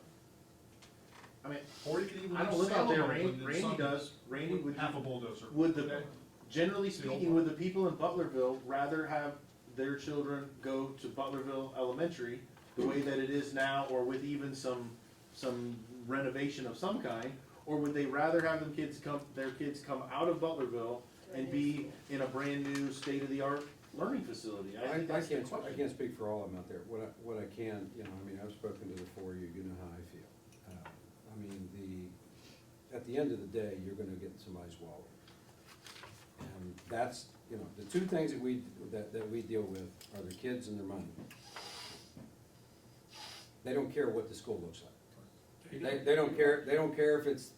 I mean, Or you could even I leave don't live out Salem there, open Randy, in Randy some- does, Randy, would half a you, bulldozer. would the, Okay? generally The old speaking, one. would the people in Butlerville rather have their children go to Butlerville Elementary the way that it is now, or with even some renovation of some kind? Or would they rather have their kids come out of Butlerville and be in a brand-new, state-of-the-art learning facility? I think that's the I question. can't speak for all of them out there. What I can, you know, I mean, I've spoken to the four of you, you know how I feel. I mean, at the end of the day, you're gonna get somebody's wallet. And that's, you know, the two things that we deal with are their kids and their money. They don't care what the school looks like. They don't care if it's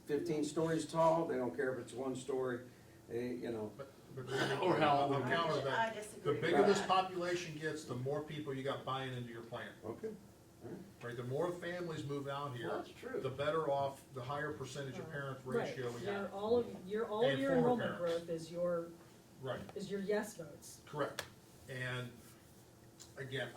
15 stories tall, they don't care if it's 1 story, you know. But Or how- I'll counter that. I The disagree. bigger this population gets, the more people you got buying into your plan. Okay. Right, the more families move out here, Well, that's true. the better off, the higher percentage of parent ratio we Right, have. all of your And former enrollment parents. growth is your Right, yes votes. correct. And again,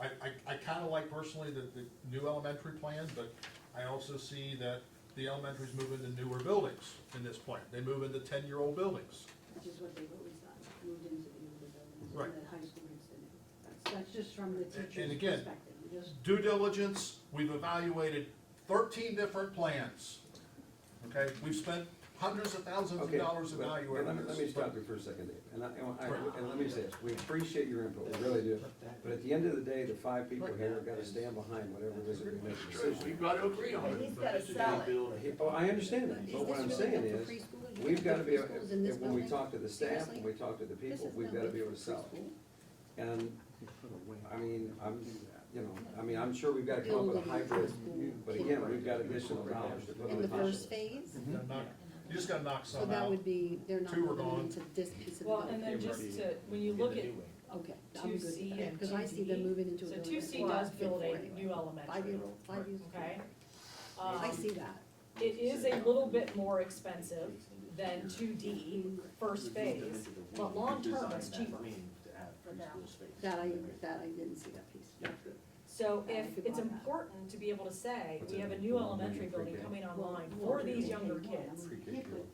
I kinda like personally the new elementary plan, but I also see that the elementaries move into newer buildings in this plan. They move into 10-year-old buildings. Which is what they've always done, moved into the older buildings, Right. and the high school gets the new. That's just from the teacher's again, perspective, we just, Due diligence, we've evaluated 13 different plans. Okay, we've spent hundreds of thousands of Okay, dollars but- evaluating this. Let me stop you for a second, Dave, and let me say this, we appreciate your input, we really do, but at the end of the day, the 5 people here gotta stand behind whatever it is that we make a decision. We've got to agree on it. He's gotta sell it. Oh, I understand that, but what I'm saying is, we've gotta be, when we talk to the staff, when we talk to the people, we've gotta be able to sell it. And, I mean, I'm sure we've gotta come up with a hybrid, but again, we've got additional dollars to put on In the top of first it. phase, You gotta knock- You just gotta knock so some that out. would be, they're not Two are moving gone. into this piece of the Well, building. and then just to, when you look at, Okay, I'm good 2C with that, and because I see them 2D. moving into a so building. 2C that's does not fit build for a anyway. new elementary, 5-year-old, 5 years. okay? I Um, see that. It is a little bit more expensive than 2D, first phase, but long-term it's cheaper. That I didn't see that piece. So if it's important to be able to say, we have a new elementary building coming online for these younger kids. you can't put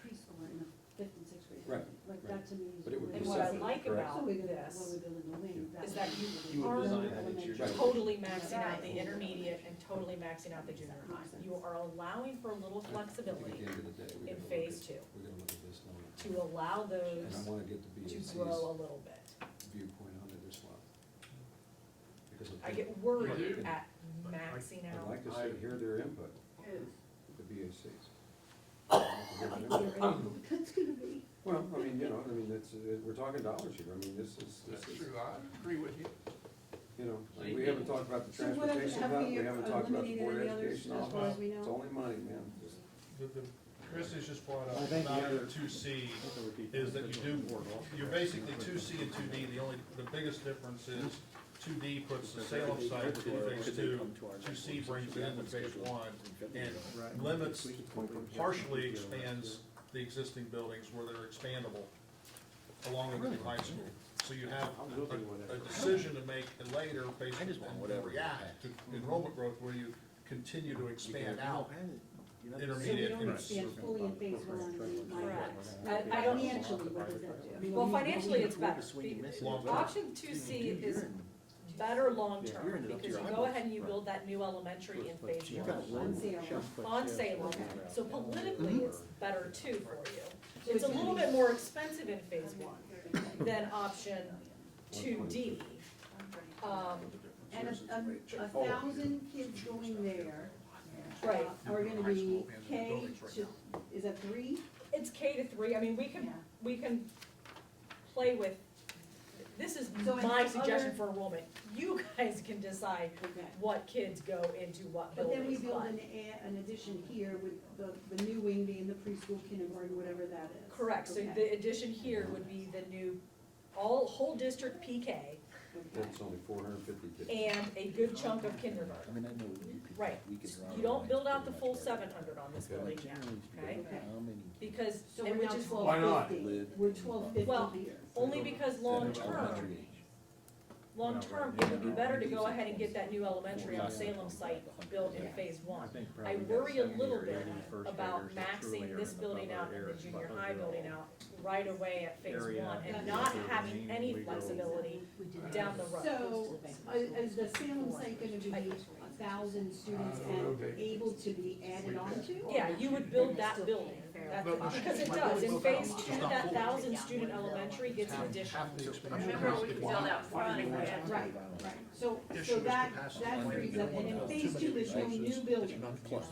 preschooler in a 5th and 6th grade. Right, Like, right. that to me is. But it would be And what I separate, like correct? about So we're gonna, this when we build in the wing, is that You you would aren't design that into your. Right. totally maxing out the intermediate and totally maxing out the junior high. You are allowing for a little At flexibility the end of the day, we in gotta look phase at- 2 we're gonna look at this now. to allow And those I wanna get the to BAC's grow a little bit. viewpoint on it as well. Because I think- get worried You do? at maxing I'd out. like to see, hear their input, Who? the BAC's. I'd like to hear their input. That's gonna be. Well, I mean, you know, we're talking dollars here, I mean, this is, That's true, I agree with you. you know, we haven't talked about the So what transportation have hub, we we haven't talked about the eliminated board of any others education, as all far as that. we know? It's only money, man, just, Christie's just brought up about your two C, is that you're basically two C and two D, the biggest difference is two D puts the Salem site to phase two, two C brings it into phase one, and limits, partially expands the existing buildings where they're expandable along with the new high school. So you have a decision to make later based on react to enrollment growth where you continue to expand out So we intermediate. don't expand fully in phase one, Correct. I don't- financially, what does that do? I mean, Well, what do you- financially, it's better. Long-term. Option two C is better long-term, because you go ahead and you build that new elementary in phase one. On Salem. On Salem, so politically, it's better too for you. So It's a it's little gonna bit more expensive in phase one than option two D. And a thousand kids going there, Right. are gonna be K to, is that 3? It's K to 3, I mean, we can play with, this is So in my other- suggestion for enrollment. You guys can decide Okay. what kids go into what But then we buildings, build but. an addition here with the new wing being the preschool, kindergarten, whatever that is. Correct, so Okay. the addition here would be the new, whole district PK That's only 450 kids. and a good chunk of I kindergarten. mean, I know we could. Right, we could draw you don't lines build out the pretty full much 700 on this Okay. building yet, okay? Okay. How many? Because, So and we're which now is, Why not? 1250, we're 1250 Well, here. only because long-term, Elementary age. it would be better to go ahead and get that new elementary on Salem site built in phase one. I worry a little bit about maxing this building out and the junior high building out right away at phase one and not having any flexibility down the road. So, is the Salem site gonna be 1,000 students and able to be added on to? Yeah, you would build that building, because it does, in phase two, that 1,000 student elementary gets an addition. Remember, we built out front and we had. Right, so that frees up, and in phase two, there's no new building.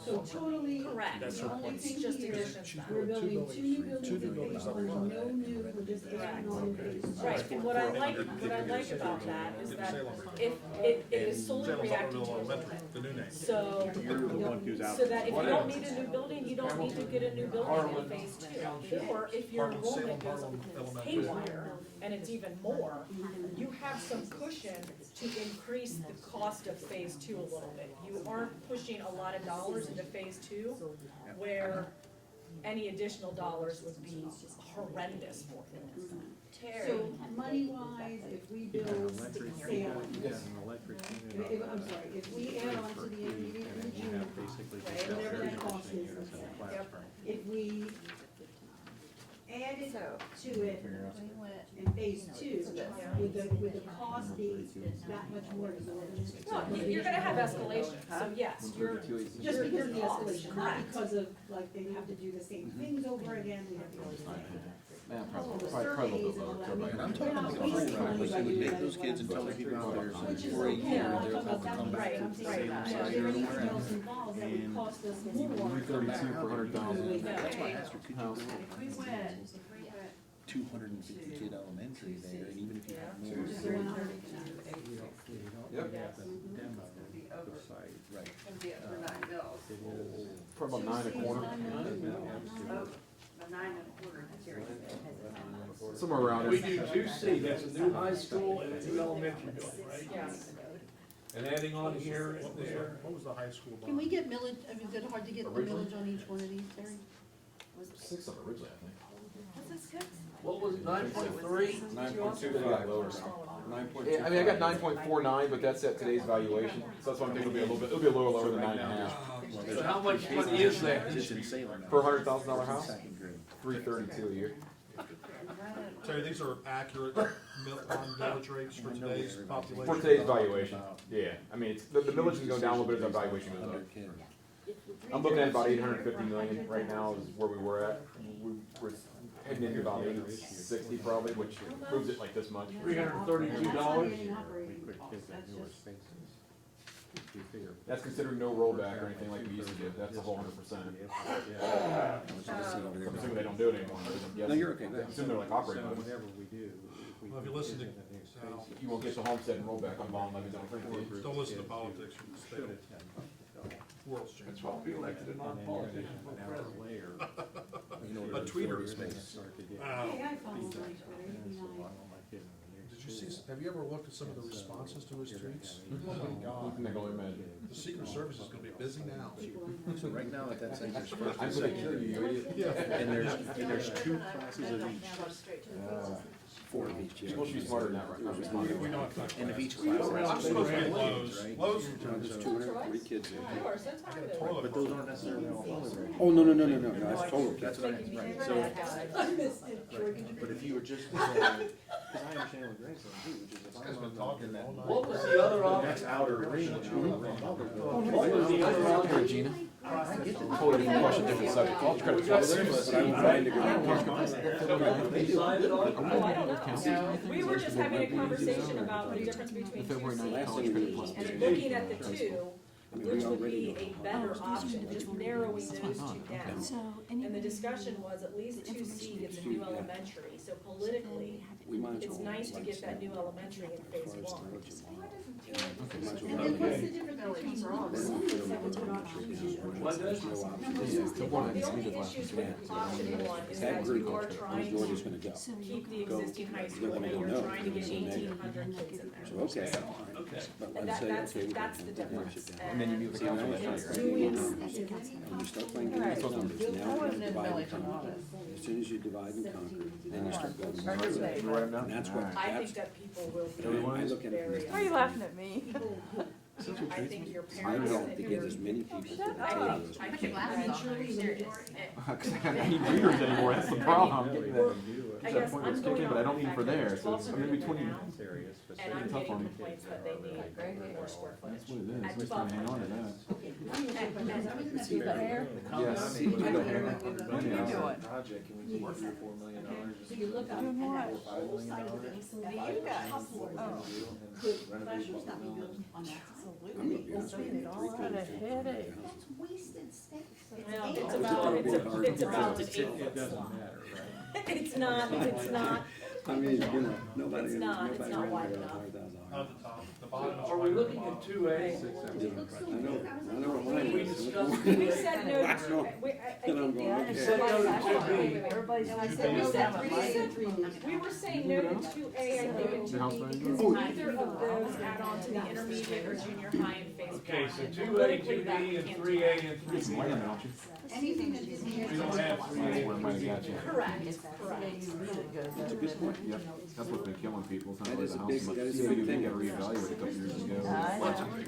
So totally, Correct. the only It's thing just here, additions then. we're building 2 new buildings in phase one, no new, we're just adding on in phase two. Right, and what I like about that is that if it is solely Salem reacting Butlerville to Elementary, enrollment. the new name. So, so that if you don't need a new building, you don't need to get a new building in phase two. Or if your enrollment goes haywire, and it's even more, you have some cushion to increase the cost of phase two a little bit. You aren't pushing a lot of dollars into phase two, where any additional dollars would be horrendous for you. So money-wise, if we build Salem, I'm sorry, if we add on to the intermediate and the junior, whatever that cost is, let's say. If we added to it in phase two, would the cost be that much more exorbitant? No, you're gonna have escalation, so yes, you're. Just because of the cost, escalation, not correct. because of, like, they have to do the same things over again, we have to do the same. Man, All the probably surveys and all that. I mean, And I'm we're talking not about wasting money because by it would doing make that those as kids and well. tell people out there Which is for a okay, year, I'm they'll talking have about to that come piece, back I'm and saying, say, is I'm there sorry, you're anything nowhere else else. involved that would And cost us more? 332 per 100,000. No. That's why I asked her, could you If we build went, 250 kid elementary there, and even if you have more. Just the 100. Yep. it's gonna be over, it's Right. gonna be over 9 mils. Probably about 9 Oh, the 9 1/4, seriously. Somewhere around We do 2C, that's a new high school and a new elementary building, right? Yes. And adding on here and there. What was the high school bond? Can we get millage, I mean, is it hard to get the millage on each one of these, Terry? 6 of originally, I think. Was it 6? What was it, 9.3? 9.25. Yeah, I mean, I got 9.49, but that's at today's valuation, so that's why I'm thinking it'll be a little lower than 9.5. So how much money is that? Just in Salem. For a $100,000 house? Second grade. 332 a year. Terry, these are accurate bond millage rates for today's population. For today's valuation, yeah. I mean, it's, the millage can go down a little bit as our valuation goes up. 100 kids. I'm looking at about 850 million right now is where we were at. We're heading into about 860 probably, which proves it like this much. $332. That's considering no rollback or anything like we used to get. That's a whole 100%. I'm assuming they don't do it anymore. I'm guessing. No, you're okay. I assume they're like operating budgets. Well, if you listen to Sal, You won't get the homestead and rollback on bond levies, I don't think. don't listen to politics from the state. world's changed. That's why we elected a non-politician for president. A tweeter space. Hey, I follow him on Twitter, he's nice. Did you see, have you ever looked at some of the responses to his tweets? Oh my You God. can only imagine. The Secret Service is gonna be busy now. So right now, at that census first I'm and gonna second, kill you, you idiot. and there's 2 classes of each. 4 of each, yeah. People should be smarter than that, right? I'm responding. We don't have time. And if each class I'm has supposed to be 3 Lowe's. right? Lowe's. There's 203 kids there. Yours, that's how it is. But those aren't necessarily all public grade. Oh, no, that's total kids. That's what I, right, so, but if you were just, because I understand what Greg's saying too, which is if guy's I'm been on talking that. What was the other The option? next outer ring, which you were in What was the other option? Regina, totally different question, different subject. All credit to others, but I I'm would trying to go. They signed it on. Oh, I don't know. We were just having a conversation about the difference between two February C 9th and college two credit B, plus and looking at the two, which would be a better Oh, option, just narrowing those two down. So, And the discussion was at least two C gets a new elementary, so politically, We might as it's well, nice to like, get that new elementary in phase as far as one. storage and all. And Might as then well. what's the difference between wrong and Then we put them on seven the options? What does? There's no option. The only issues with option one is that you are trying Georgia's to gonna go. keep the existing high school, and you're trying to get 1,800 kids in So, there. okay, Okay. but And let's say, okay. that's the difference. And then you meet with the council that night, right? And you start playing games with numbers, now you divide and conquer. As soon as you divide and conquer, then you start building. You write them down? And that's what, I that's, think that people will I be look at it very. from Why are you laughing at me? People who- I think your I parents. don't to get as many people to the table as I we think can. eventually the majority. Cause I don't need readers anymore, that's the problem. I'm getting Well, that, I that guess point I'm that's going kicking, but I off don't the need fact for that there, there's so it's, I'm in 1,200 between. now, Serious, and specific. I'm tough getting on me. complaints that they need more square footage. That's what it is, At at least I'm hanging on to that. Do the hair? Yes. You Do the hair. do it. Project, can we do $3 or $4 million? So you look up Doing and what? that whole side of it, so you got classrooms not being built on that. I'm gonna be honest with you, All right, a headache. That's wasted space. Well, it's about an It 8-foot doesn't slot. matter, right? It's not, I mean, you know, nobody, It's not nobody wide ran enough. Not the top, the bottom is. Are we looking at 2A? I know what mine We is. discussed- we said no to two, I And I'm think going, the. okay. You said no to 2B. Everybody's I nice. said, we said, We said three needs. we were saying no to two A, I think, and Your house two B, burning? because neither of those add on to the intermediate or junior high in phase one. Okay, so And 2A, politically, 2B, that and can't 3A, happen. and Get some 3B. land, don't you? Anything that is near. We don't have 3A. That's where I might have got you. Correct, It's correct. really good. That's a good point. Yep, that's what's been killing people, it's not That really is the a house, big- but that is a CW, big thing. we got reevaluated a couple years ago. I know.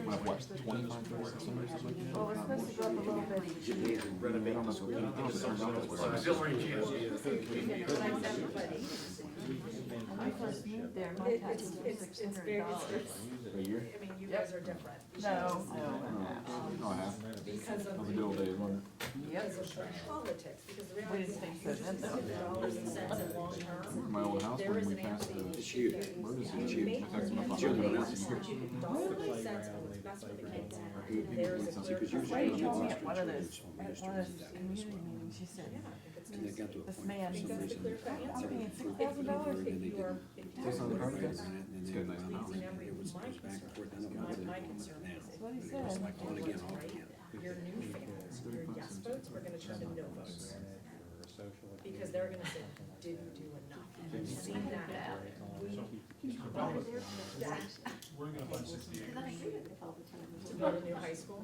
When I've watched 25, 30 or something or something like that. Well, we're supposed to go up a little bit each year. Renovate the school. I don't know if it turns out that way. Auxiliary kids. When I first moved there, my taxes were It's very, $600. A year? I mean, you guys are different. No, No, I have. Because That of, was the good old days, wasn't it? because of politics, because the We reality didn't is, think so then, though. dollars and cents in long term, My old house, there when is we an passed absolute. the It's huge. emergency, You make protecting my money property, on but basis that's- that you can dollars and cents on what's best for the kids. There is a clear. Because usually Why when you I told me lost at one of those, children, at one of those community meetings, she said, Yeah, I think it's and they got to a this point, man, for some That's the reason, clear cut I'm answer. paying If $6,000. you are, if you Take some of the are. carpet? It's good, nice house. And every, my concern, my concern is that's what he if said. like on again, off right, again. your new families, your yes votes are gonna turn to no votes. Because they're gonna say, didn't do enough. And we've seen that. We're gonna fund 68. To build a new high school.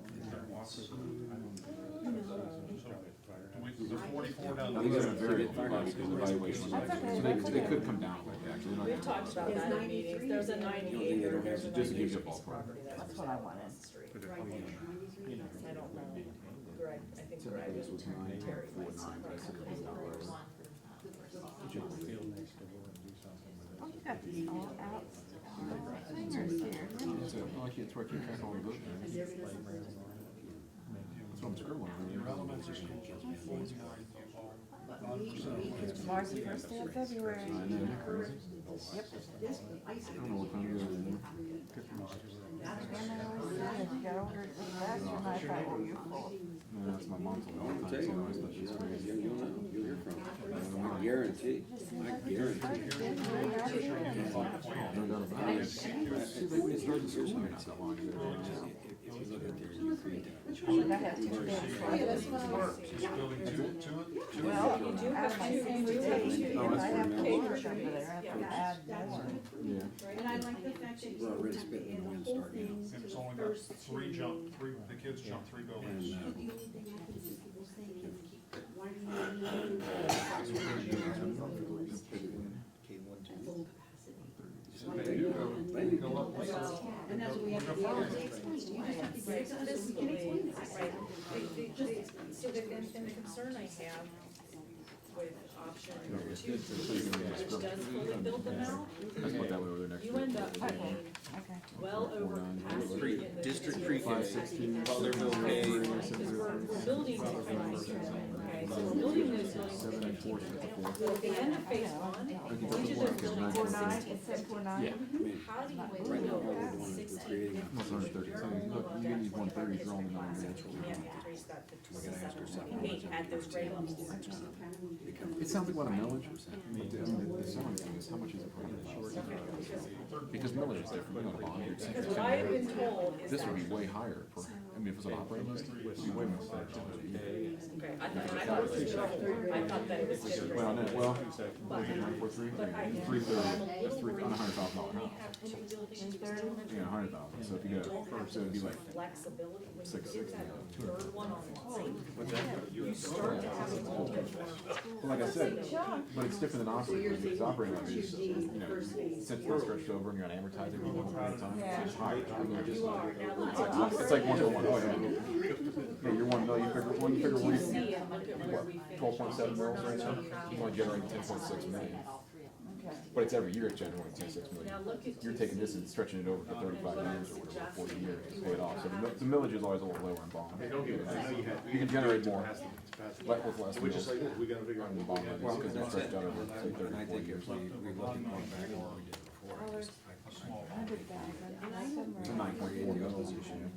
The 44 down These are the very because evaluation. So they could come down like that, actually. We've talked about that in meetings. There's a 90 acre, there's a Just to 90 give you acre a piece of ballpark. property that's That's what I wanted. across the street. I don't know. Greg, I think So Greg this and was 9, Terry 4, might 9, but I said $1 $8. Oh, you got these all out. Fingers here. It's where I keep track of all the books. That's what I'm scribbling. Tomorrow's the first day of February. I know, crazy. Yep. I don't know what time it is anymore. And I always said, you gotta order it faster than I thought were you full. No, that's my mom told me all the I'll time, tell so I you, always thought she was crazy. you'll know, you'll hear from them. I guarantee, I guarantee. No doubt about it. See, they started school not that long ago. If You look at there, you read that. Should I have two beds? Oh, yeah, that's what I was. She's building two. Well, You do out have of my two, you do have 16, two. Oh, if that's I have pretty four nice. over there, I have to add That's more. good. Yeah. And I like the fact that you We're don't already have to spitting add the wind the whole starting thing out. to And it's the only got first the kids jump three buildings. And, But the only thing I can see people saying is, why do you full capacity? They do go, they go up later. And that's what we have to do. You just have to get it to us so we can explain it. Right. So and the concern I have with option two, which does fully build them out, I can put that one over there next to you it. end up paying Okay. well over capacity in the. District in the pre-K, Butlerville K. Because we're building different, okay, so we're building those buildings. Seven and four, six and four. But at the end of phase one, each of those buildings is 1650. Yeah. How do you Right now, all we're build doing is we're creating a. 1650? Look, you get these 130s, you're only nine You natural. can't increase that to We gotta ask ourselves, 27.8 at those grade levels. It sounds like what a millage, but the selling thing is how much is it for you? Because millage is different, you know, bond, you're Because what I have been told is this that. would be way higher per, I mean, if it's an operating list, it would be way more. Okay, I thought it was different. I thought that it was different. Well, no, well, But- 943, but I- 330, that's three, on a $100,000 Only house. have two buildings, You got 100,000, so if you get it first, it would be like, flexibility, when you Six, get six, that yeah, third one online, you start to have a little bit more. well, like I said, but it's different than operating, because operating like is, you know, since it's stretched over and you're on advertising for one period of time, it's higher. I mean, just, it's like 1 to 1, oh yeah. Yeah, you're 1 million, when you figure we, See and look at where we finished. 12.7 mils right now, you're only generating 10.6 million. Okay. But it's every year it's generating 10.6 million. Now look at. You're taking this and stretching it over for 35 years or whatever, 40 years to pay it off. So the millage is always a little lower in bond. You can generate more, with less We just mills. like, we gotta figure out. On the bond levy, because they're stretched out over, say, And I 34 think years. if we look at going back to what we did before, I just, 100,000, and I come It's a around. 9.4 mils this year.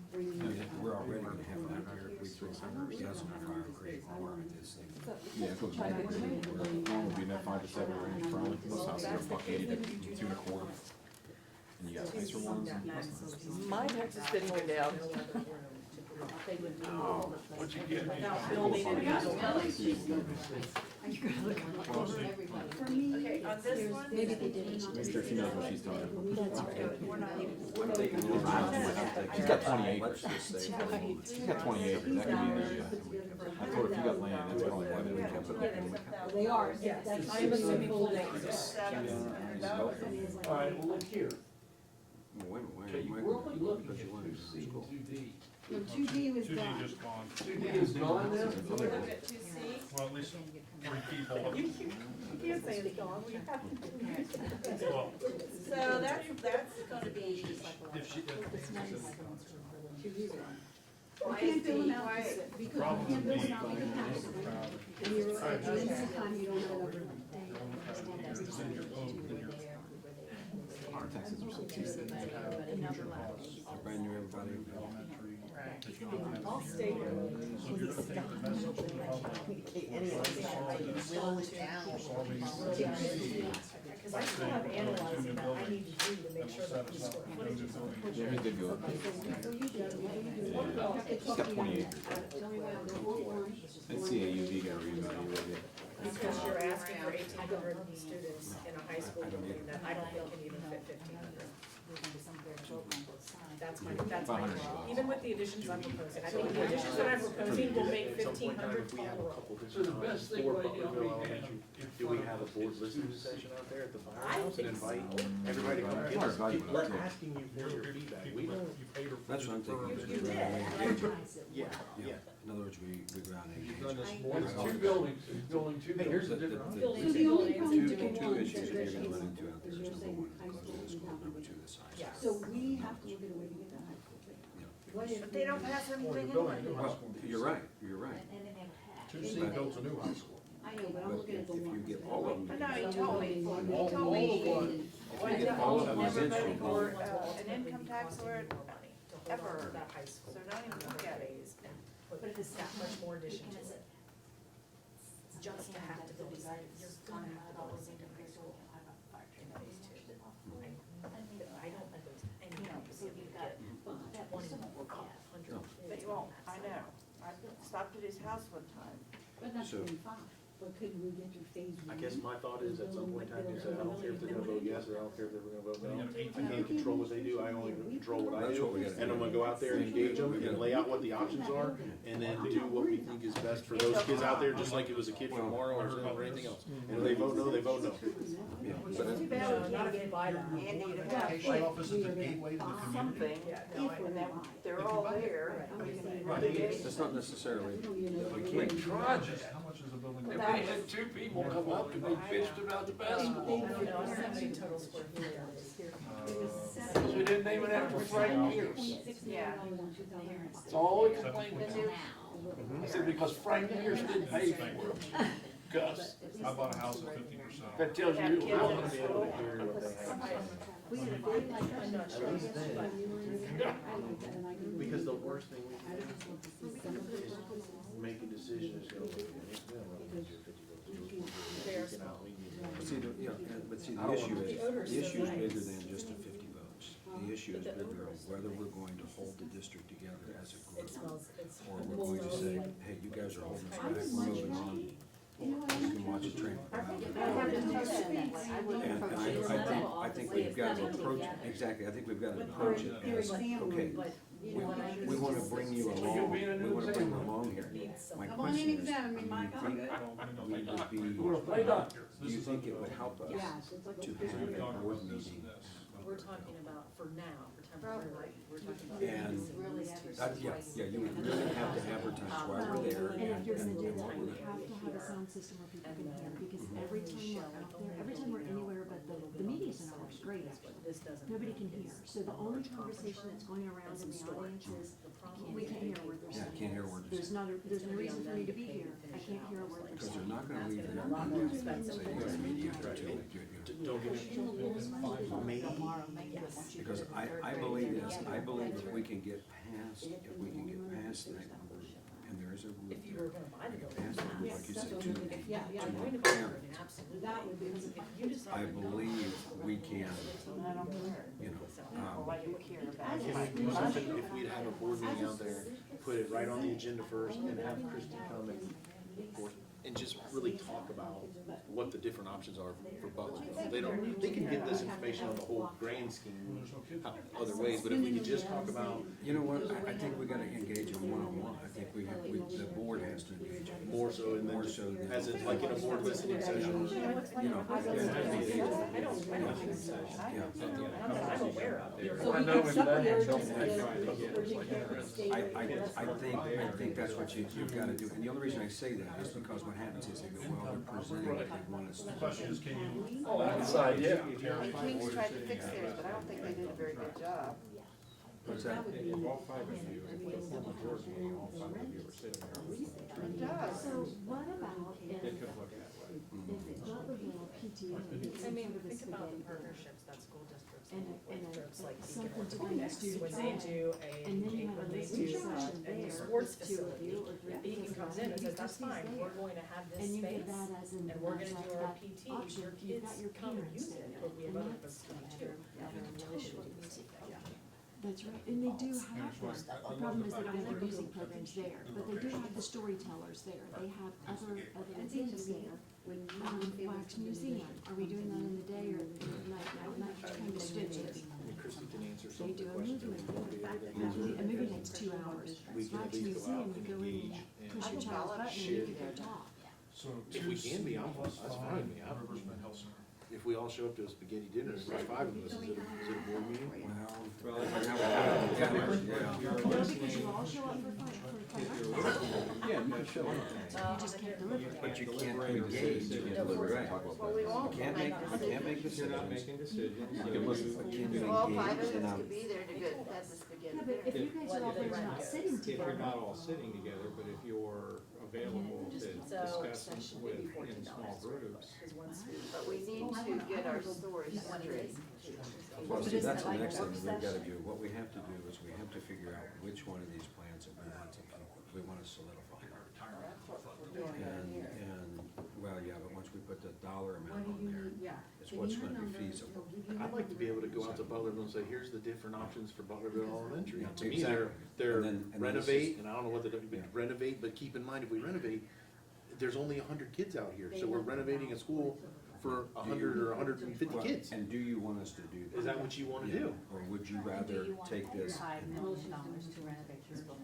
we're already gonna have that here, if we throw $100,000 fire and create more of this thing. Yeah, it goes back. One would be in that 5 to 7 range probably. Most houses are $1.80 to $2.25. And you got nicer ones. My taxes didn't go down. They would do all the What things you get? without building and For me, Okay, on this one, maybe they didn't. Make sure she knows what she's talking about. That's right. we're not even. She's got 20 acres. She's got 20 acres. That could be the, I told her if you got land, that's probably why they would kept it up. They are, Yes, that's. I'm assuming full Full acres. All right, well, look here. Well, wait a Okay, minute, wait a we're minute, only looking because at you wanted to two C and school. two D. No, 2D was Two D gone. just gone. Two D is gone now? Look at 2C. Well, at least three people. You can't say it's gone, we have to do it. Well, So that's gonna be, if she, You can't fill them out because you can't fill them out the capacity. And you're, at the end of the time, you don't have enough room. Our taxes are so cheap. Brand new everybody. I'll stay here. Because I still have analyzing that I need to do to make sure that the square footage is. Yeah, it did go up. She's got 20 acres. And CAUV got reevaluated. Because you're asking for 1,800 students in a high school building that I don't think can even fit 1,500. That's my, even with the additions I'm proposing, I think the additions that I'm proposing will make 1,500 total. So the best thing right now, we have. Do we have a board listening session out there at the I firehouse and think so. invite everybody to come give us, we're asking you for your feedback, we don't, you paid her. That's what I'm thinking. You did. yeah, yeah. In other words, we go out and You've done engage. this more It's than two buildings, it's building two Hey, here's buildings. the difference. Building So the only buildings. problem Two, with two one issues that you're gonna run is into out there is number one, close to the school, number two, the size. Yeah. So we have to look at a way to get that high school thing. What if but they don't pass anything anyway. Well, you're right, you're right. Two C built a new high school. I know, but I'm looking at the If you ones. get all of them. But no, he told me, All- he told all me of what? If you get all of them never residential, voted for then an income tax or ever. That high school. So don't even look at it. But it is that much more addition to it. Just to have to build a site, you're gonna have to build a second high school. In those two. I don't, and you know, so you get 20 house one time. But that's So- 25, but couldn't we get through phase one? I guess my thought is at some point in time, you say, I don't care if they're gonna vote yes, or I don't care if they're gonna vote no. I can't control what they do, I only control what I That's what we do. gotta And I'm gonna go out there and engage them and lay out what the options are, and then do what we think is best for those kids out there, just like it was a kid from Morrow or Salem or anything else. And if they vote no, they vote no. Yeah, It's but too bad we can't get by that. Andy, to Education have office is a gateway to the community. something, Yeah, no, I- and then they're all there, and we can Right. engage. that's not necessarily, we We can't, tried that. How much is a building? And we had two people come up and they bitched about the I basketball. don't know, I don't know how many total square feet there is. Because we didn't name it after Frank Pierce. Yeah. That's all we complained about. I said, because Frank Pierce didn't pay for it. Gus, I bought a house at 50%. that tells Have you. kids how in much- school. We had a big, like, I'm not sure. At least then, because the worst thing we can do is make a decision, is go, we see, but see, I the don't issue want is, The odor's the so issue is nice. bigger than just the 50 votes. The issue is But the bigger odor on is so whether nice. we're going to hold the district together as a It group, smells, it's. or we're going to say, hey, you guys are holding us back, we're moving on. You can watch a train go by. And I think we've got to approach, exactly, I think we've got to approach it as, okay, we want to bring you along, we want to bring you along here. My Come on in, question is, examine me, Mike, I'm good. we would be, We're a play doctor. do you think it would help us Yes, it's like to a have a board meeting? We're talking about, for now, for temporary, we're talking about. And yeah, you would really have to advertise why we're there. And if you're gonna do and that, what we we're- have to have a sound system where people can hear, because every time we're out there, every time we're anywhere but the media's in our great actually. This doesn't. Nobody can hear, so the only conversation that's going around in the audience is, we can't hear a word they're Yeah, saying. can't hear a word they're There's not a, there's no reason for me to be here, I can't hear a word they're Because they're saying. not gonna leave there and say, you got a mediator until you Don't get me, Because I believe this, I believe if we can get past, if we can get past that group, and there is a group If you there, were gonna buy we the get building. past that group, like you said, two Yeah, yeah. I'm going to two buy the parents, building, absolutely. That would be. If you decide. I believe we can, I don't care. you know, Well, I do care about If it. we do something, if we'd have a board meeting out there, put it right on the agenda first, and have Christie come and just really talk about what the different options are for Butlerville. They can get this information on the whole grand scheme, other ways, but if we could just talk about you know what, I think we gotta engage them one-on-one, I think the board has to engage them. more so, and then More just, so than- as in, like in a board listening session. You know, I don't think so. yeah. I'm aware of it. So we can separate I think that's what you've gotta do, and the only reason I say that is because what happens is they go, well, they're presenting what they want us to The do. question is, can you? Oh, outside, yeah. Kings tried to fix theirs, but I don't think they did a very good job. What's that? If all five of you, if it was a full majority, meaning all five of you were sitting there, It does. So what about if, it could look that way. if Butlerville PTA is I mean, sort of a think about the spaghetti bowl, partnerships that school districts, And like groups like Beacon something to Orthopedics, do when they do and then you have when a they listening do session a there, new sports with two of facility, you or three. Beacon comes in and says, that's fine, we're going to have this And you space, get that as an, and we're as gonna that, do our that PT, option, your you've kids got your come and parents use there, it, but we have and other that's facilities like too. their relationship. That's right, and they do have one, the problem is they don't have the music programs there, but they do have the storytellers there, they have other events there. Wax Museum, are we doing that in the day or at night? I'm not trying to stitch it. Christie can answer They some of do the a movie questions. night, a movie night's 2 hours. We can at Wax least go out Museum, you and go in engage and and push your child's button and you can go talk. So if we can be, that's fine with me. Riversman Health Center. If we all show up to a spaghetti dinner, and there's five of us, is it a board meeting? Well, yeah. No, because you all show up for fun. Yeah, you can show up. You just can't deliver. But you can't engage, right? Well, we won't. You can't make You're not decisions, making decisions. You can listen. but can you So all five engage of in us a, could be there to get, have the spaghetti Yeah, but if dinner. you guys are all there not sitting If you're together. not all sitting together, but if you're available to discuss in small groups. But we need to get our stories straight. well, see, that's the next thing that we've gotta do. What we have to do is we have to figure out which one of these plans that we want to solidify. And, well, yeah, but once we put the dollar amount on there, Yeah. is what's gonna be feasible. I'd like to be able to go out to Butlerville and say, here's the different options for Butlerville Elementary. Yeah, To me, exactly. they're And then it's renovate, just- and I don't know what they're, Yeah. renovate, but keep in mind, if we renovate, there's only 100 kids out here, so we're renovating a school for 100 or 150 Well, kids. And do you want us to do that? Is that what you wanna Yeah. do? Or would you rather take this? $5 million to renovate this building.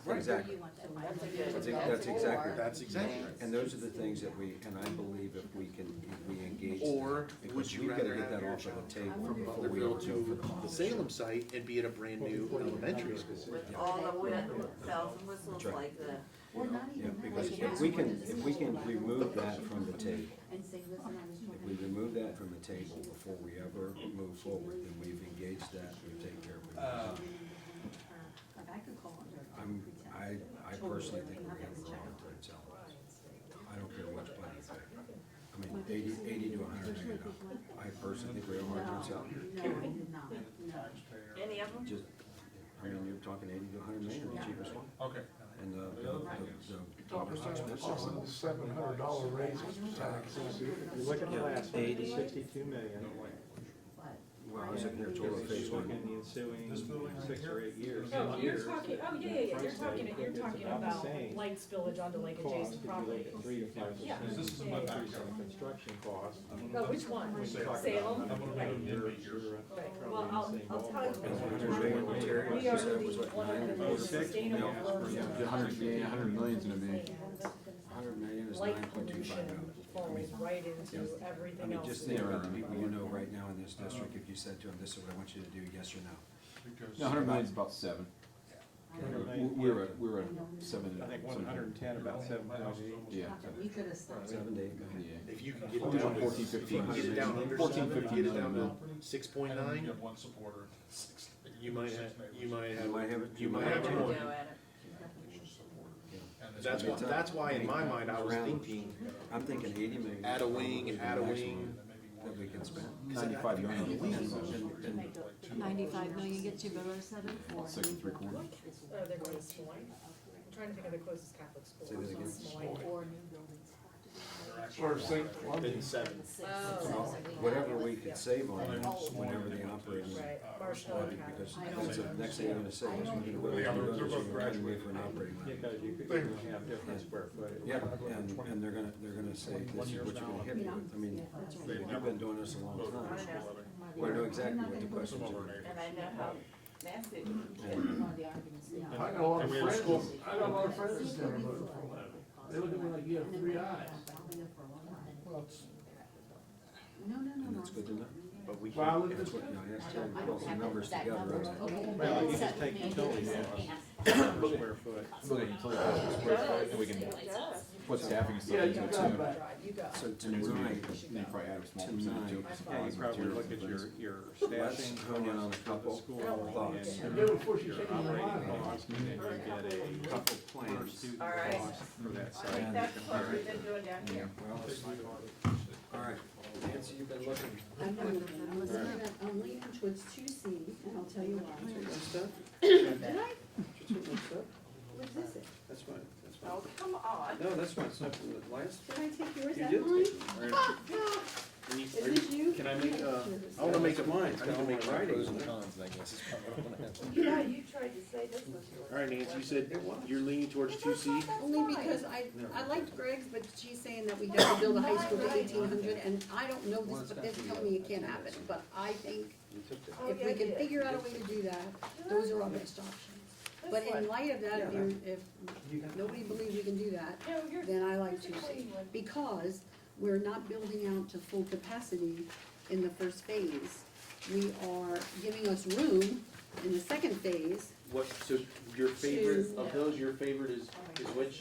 Exactly. That's a good. That's exactly. That's exactly right. And those are the things that we, and I believe if we can, if we engage. Or because would you we've gotta rather get have that your off of child the table from before we Butlerville ever go for to the model. the Salem site and be at a brand new elementary school? With all the bells and whistles That's right. like the. Yeah, because if we can remove that from the table, if we remove that from the table before we ever move forward, then we've engaged that, we've taken care of it. I personally think we're gonna grow into it, so I don't care which plan you take. I mean, 80 to 100 million dollars. I personally think we're gonna mark it out. Any of them? Just, I mean, you're talking 80 to 100 million, the cheapest one. Okay. And the Talking about a $700 raise tax. You look at the last one, 62 million. well, I was looking at total If phase you look one. in the ensuing 6 or 8 years. Oh, you're years, talking, oh, yeah, you're talking, about Light spillage onto like cost, adjacent if you property. look at 3 to 5% Yeah. This is my increase background. in construction cost. Oh, which one? When you talk about Salem? Right. You're Right. probably Well, in the I'll same tell you. ballpark. material, We you are said the, was what, one of the 9 most Six? sustainable Yeah. boroughs. Yeah, 100 million's gonna be. 100 million is Light 9.25 pollution million. falls right into I everything mean, else. just in think the about the borough. people you know right now in this district, if you said to them, this is what I want you to do, yes or no? No, 100 million's about 7. We're at 7. I think 110, about 7.8. Yeah. 7 to 8 million. Yeah. If you can get Well, it down, 14, 15, if you can get it down under 14, 7, 15 get it down million. to And then 6.9, you have one supporter. you might have, You might have it. you might have Go more. at it. And That's why in my mind, I was thinking, I'm thinking 80 million. add a wing, is the add a maximum wing. that we can spend. 95 million. And 95 million gets you below 7? 6 and 3/4. Oh, they're going to Des Moines. I'm trying to think of the closest Catholic school. Say that again. Des Moines. Or St. Then 7. Oh, whatever we could save on it, whenever the operating. right, Marshall budget, Academy. because the next thing you're gonna say is, we're gonna go for an operating budget. Because you could have different square footage. Yeah, and they're gonna say, this is what you're gonna hit me with. I mean, you've been doing this a long time. We know exactly what the questions are. And I know how massive. I got a lot of friends, I got a lot of friends that voted for that. They look at me like you have 3 eyes. And that's good to know. But we Well, I can't, looked That's at, what, you know, I asked you to pull some numbers together. Well, you just take utility costs per square foot. Look at utility costs per square foot, and we can put staffing and yeah, stuff you into it got too. that. You go. So And then we tonight, can probably add a small Tonight. percentage to it. Yeah, you probably look at your let's staffing hone in on a costs for the couple school thoughts. and Do it before she your changes her operating mind. costs, and then you get a Couple per plans. student All right. cost for that I site. think You that's compare what it. we've been doing down here. All right, Nancy, you've been looking. I'm not looking, I'm leaning towards 2C, and I'll tell you why. Did I? What's this? It? That's fine, that's fine. Oh, come on. No, that's fine, it's not from the last. Did I take yours You out did of mine? take Is this you? can I make a, I wanna make a mine, I it's need got to all make my my writings pros in and it. cons, I guess, is probably what I'm gonna have to. Yeah, you tried to say this was yours. All right, Nancy, you said you're leaning towards 2C? Only because I liked Greg's, but she's saying that we have to build a high school to 1,800, and I don't know this, but this is telling me it can't happen. But I think You took that. if we can figure out a way to do that, those are our best options. But in light of that, if nobody believes we can do that, No, you're. then I like it's a 2C. clean one. Because we're not building out to full capacity in the first phase. We are giving us room in the second phase What, so your favorite of those, your favorite is which?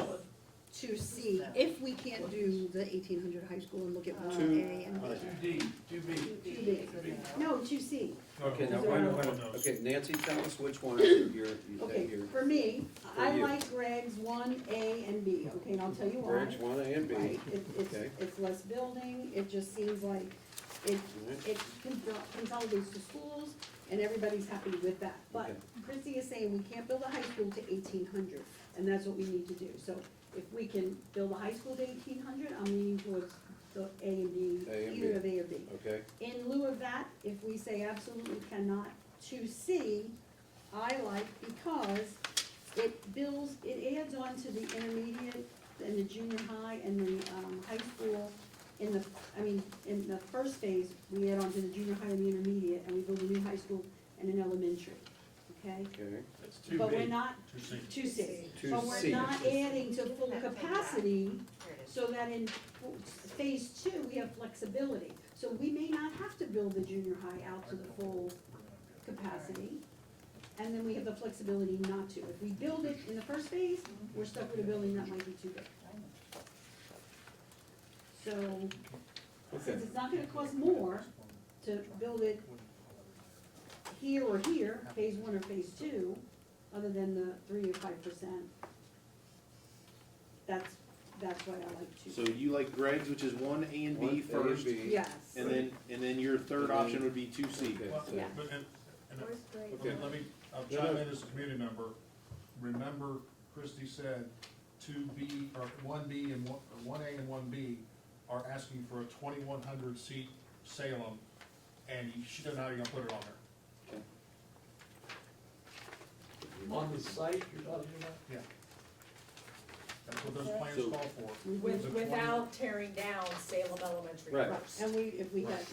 to see if we can't do the 1,800 high school and look at 1A and B. 2B. 2B. No, 2C. Okay, now, Is there wait, a- wait, okay, Nancy, tell us which one you're, Okay, you're, for me, For I you. like Greg's 1A and B, okay, and I'll tell you why. Bridge 1A and B. Right, Okay. it's less building, it just seems like it consolidates the schools, and everybody's happy with that. But Okay. Chrissy is saying we can't build a high school to 1,800, and that's what we need to do. So if we can build a high school to 1,800, I'm leaning towards the A and B, A and either B. of A Okay, In lieu of that, if we say absolutely cannot, 2C, I like because it adds on to the intermediate and the junior high and the, high school. In the first phase, we add on to the junior high and the intermediate, and we build a new high school and an elementary, okay? okay. It's too But we're big. not, 2C. 2C, but we're not adding to full capacity, Here it is. so that in phase 2, we have flexibility. So we may not have to build the junior high out to the full capacity, and then we have the flexibility not to. If we build it in the first phase, we're stuck with a building that might be too big. So, Okay. since it's not gonna cost more to build it here or here, phase 1 or phase 2, other than the 3 or 5%, that's why I like 2. So you like Greg's, which is 1A and One A B and first, B. Yes. and then your third And then- option would be 2C. Okay, Well, so- Yeah. but, and, Okay. let me, I'll Yeah, chime no. in as a community member. Remember, Christie said 2B, or 1B and 1A and 1B are asking for a 2,100 seat Salem, and she doesn't know how you're gonna put it on there. On the site, you're talking about? Yeah. That's what those plans So- call for. With, The 20 without tearing down Salem Elementary Right. first. And if we had, right.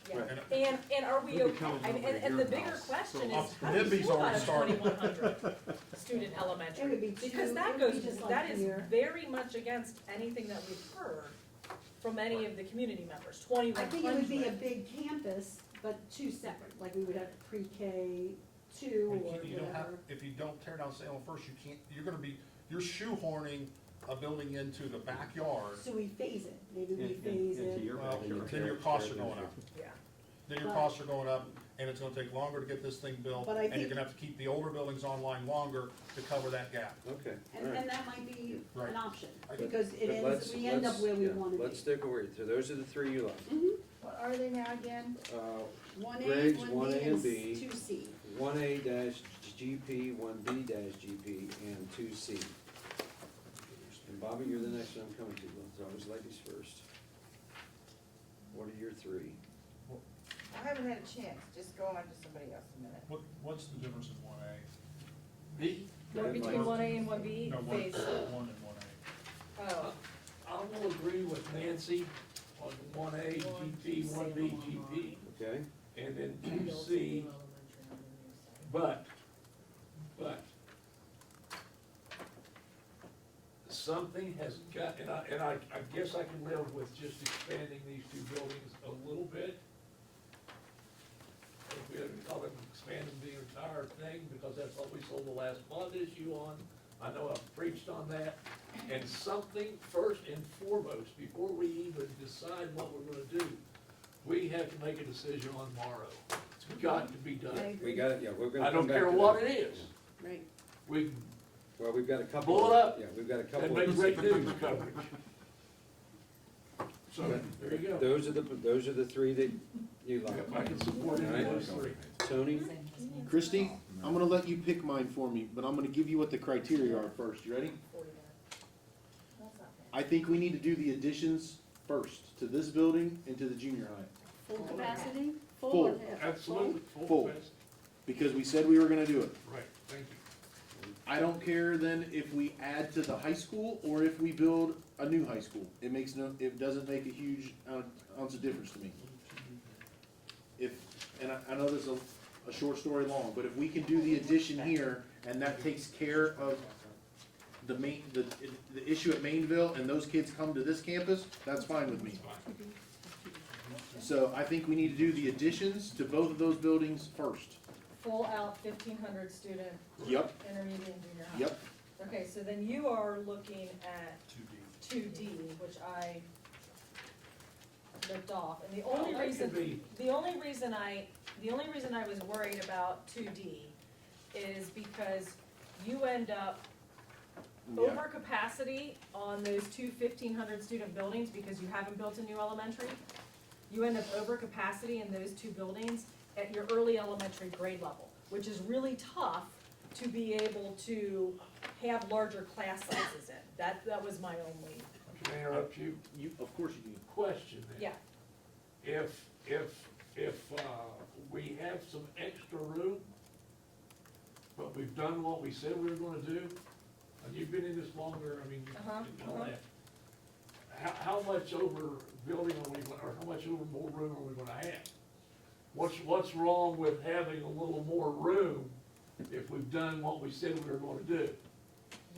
Yeah, Right. and are we They'll be okay, coming I mean, over and your the bigger house. question So, is, how do you NIMBY's feel about already a started. 2,100 student It elementary? would be two- Because that it would be goes, just like that is here. very much against anything that we've heard from any of the community members, 2,100. I think it would be a big campus, but 2 separate, like we would have pre-K 2 or You don't have, whatever. if you don't tear down Salem first, you can't, you're shoehorning a building into the backyard. So we phase it, maybe we In- phase into it. your Well, backyard. then your costs are going up. Yeah, Then your But- costs are going up, and it's gonna take longer to get this thing built, But I and you're think- gonna have to keep the older buildings online longer to cover that gap. Okay, all And right. that might be Right. an option, I- because it But ends, we end up let's- where we yeah, wanna be. Let's stick with, so those are the three you like. What are they now again? 1A, Greg's, 1B, 1A and and B. 2C. 1A dash GP, 1B dash GP, and 2C. And Bobby, you're the next one I'm coming to, it's always ladies first. What are your three? I haven't had a chance, just go on to somebody else a minute. What's the difference in 1A? Me, between 1A and 1B, No, phase, 1 and 1A. oh, I will agree with Nancy on 1A, GP, 1B, GP, Okay, and then 2C, but something has got, and I guess I can live with just expanding these two buildings a little bit. If we haven't called it expanding the entire thing, because that's what we sold the last bond issue on. I know I've preached on that. And something first and foremost, before we even decide what we're gonna do, we have to make a decision on Morrow. It's got to be I done. agree. we got it, yeah, we're gonna I come don't back care to what that. it is. Right. We Well, we've got a couple. Blow it up Yeah, we've got a couple. and make of- great news coverage. So, there you go. Those are the three that you like. I can support any of those three. Tony? Christie, I'm gonna let you pick mine for me, but I'm gonna give you what the criteria are first. You ready? 40 minutes. That's not bad. I think we need to do the additions first, to this building and to the junior high. Full capacity? Full. Or half? Absolutely. Full. capacity. Because we said we were gonna do it. Right, thank you. I don't care then if we add to the high school or if we build a new high school. It doesn't make a huge ounce of difference to me. And I know this is a short story long, but if we can do the addition here and that takes care of the issue at Mainville and those kids come to this campus, that's fine with me. So I think we need to do the additions to both of those buildings first. Full out 1,500 student Yep, intermediate and junior high. yep. Okay, so then you are looking at 2D. 2D, which I ripped off, and the only Well, that reason, could be- the only reason I was worried about 2D is because you end up Yeah. over capacity on those two 1,500 student buildings because you haven't built a new elementary. You end up over capacity in those two buildings at your early elementary grade level, which is really tough to be able to have larger class sizes in. That was my only, Can I interrupt you? Of course you do. Question then. yeah, If if we have some extra room, but we've done what we said we were gonna do, and you've been in this longer, I mean, you know that. How much over building are we, or how much over more room are we gonna have? What's wrong with having a little more room if we've done what we said we were gonna do?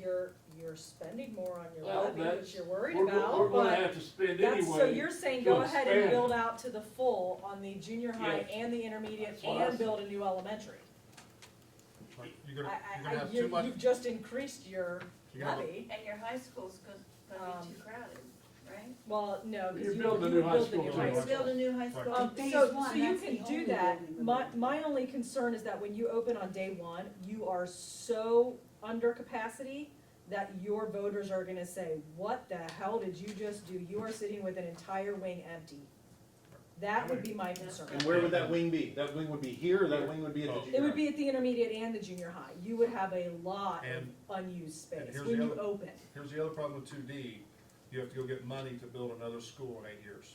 You're spending more on your Well, levy, that's- which you're worried We're about, gonna but have to spend that's, anyway. so you're saying to go ahead and expand. build out to the full on the junior high Yes. and the intermediate That's what I and said. build a new elementary. You're gonna have too much, You've just increased your you're gonna have levy. And your high school's gonna be too crowded, right? Well, no, because You're you building a you new high build the school new too, high right? school. Build a new high school. Phase So one, you that's can the do only that. building we're building. My only concern is that when you open on day one, you are so under capacity that your voters are gonna say, what the hell did you just do? You are sitting with an entire wing empty. That would be my concern. And where would that wing be? That wing would be here, or that wing would be at the junior It would high? be at the intermediate and the junior high. You would have a lot And- of unused space here's when the you other- open. here's the other problem with 2D, you have to go get money to build another school in 8 years.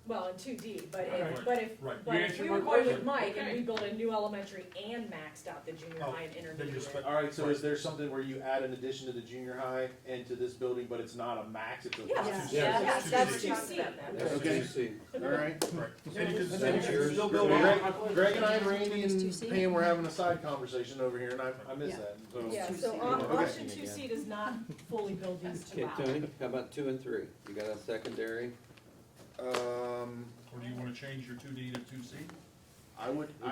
Well, in 2D, but Right. if, but if, Right. but You if answered we my were going with question. Mike and Okay. we built a new elementary and maxed out the junior Oh, high and then you intermediate. spend- Alright, so is there something where you add an addition to the junior high and to this building, but it's not a max, it's a? Yes, Yes. yes, that's Two C. 2C. That's Okay. 2C. Alright. Right. And you can, And and then you can yours- still build Greg, on. Greg and I, and Randy It's and 2C? Pam were having a side conversation over here, and I missed Yeah. that, so. Yeah, so Okay. option 2C does not fully build these two Okay, out. Tony, how about 2 and 3? You got a secondary? Or do you wanna change your 2D to 2C? I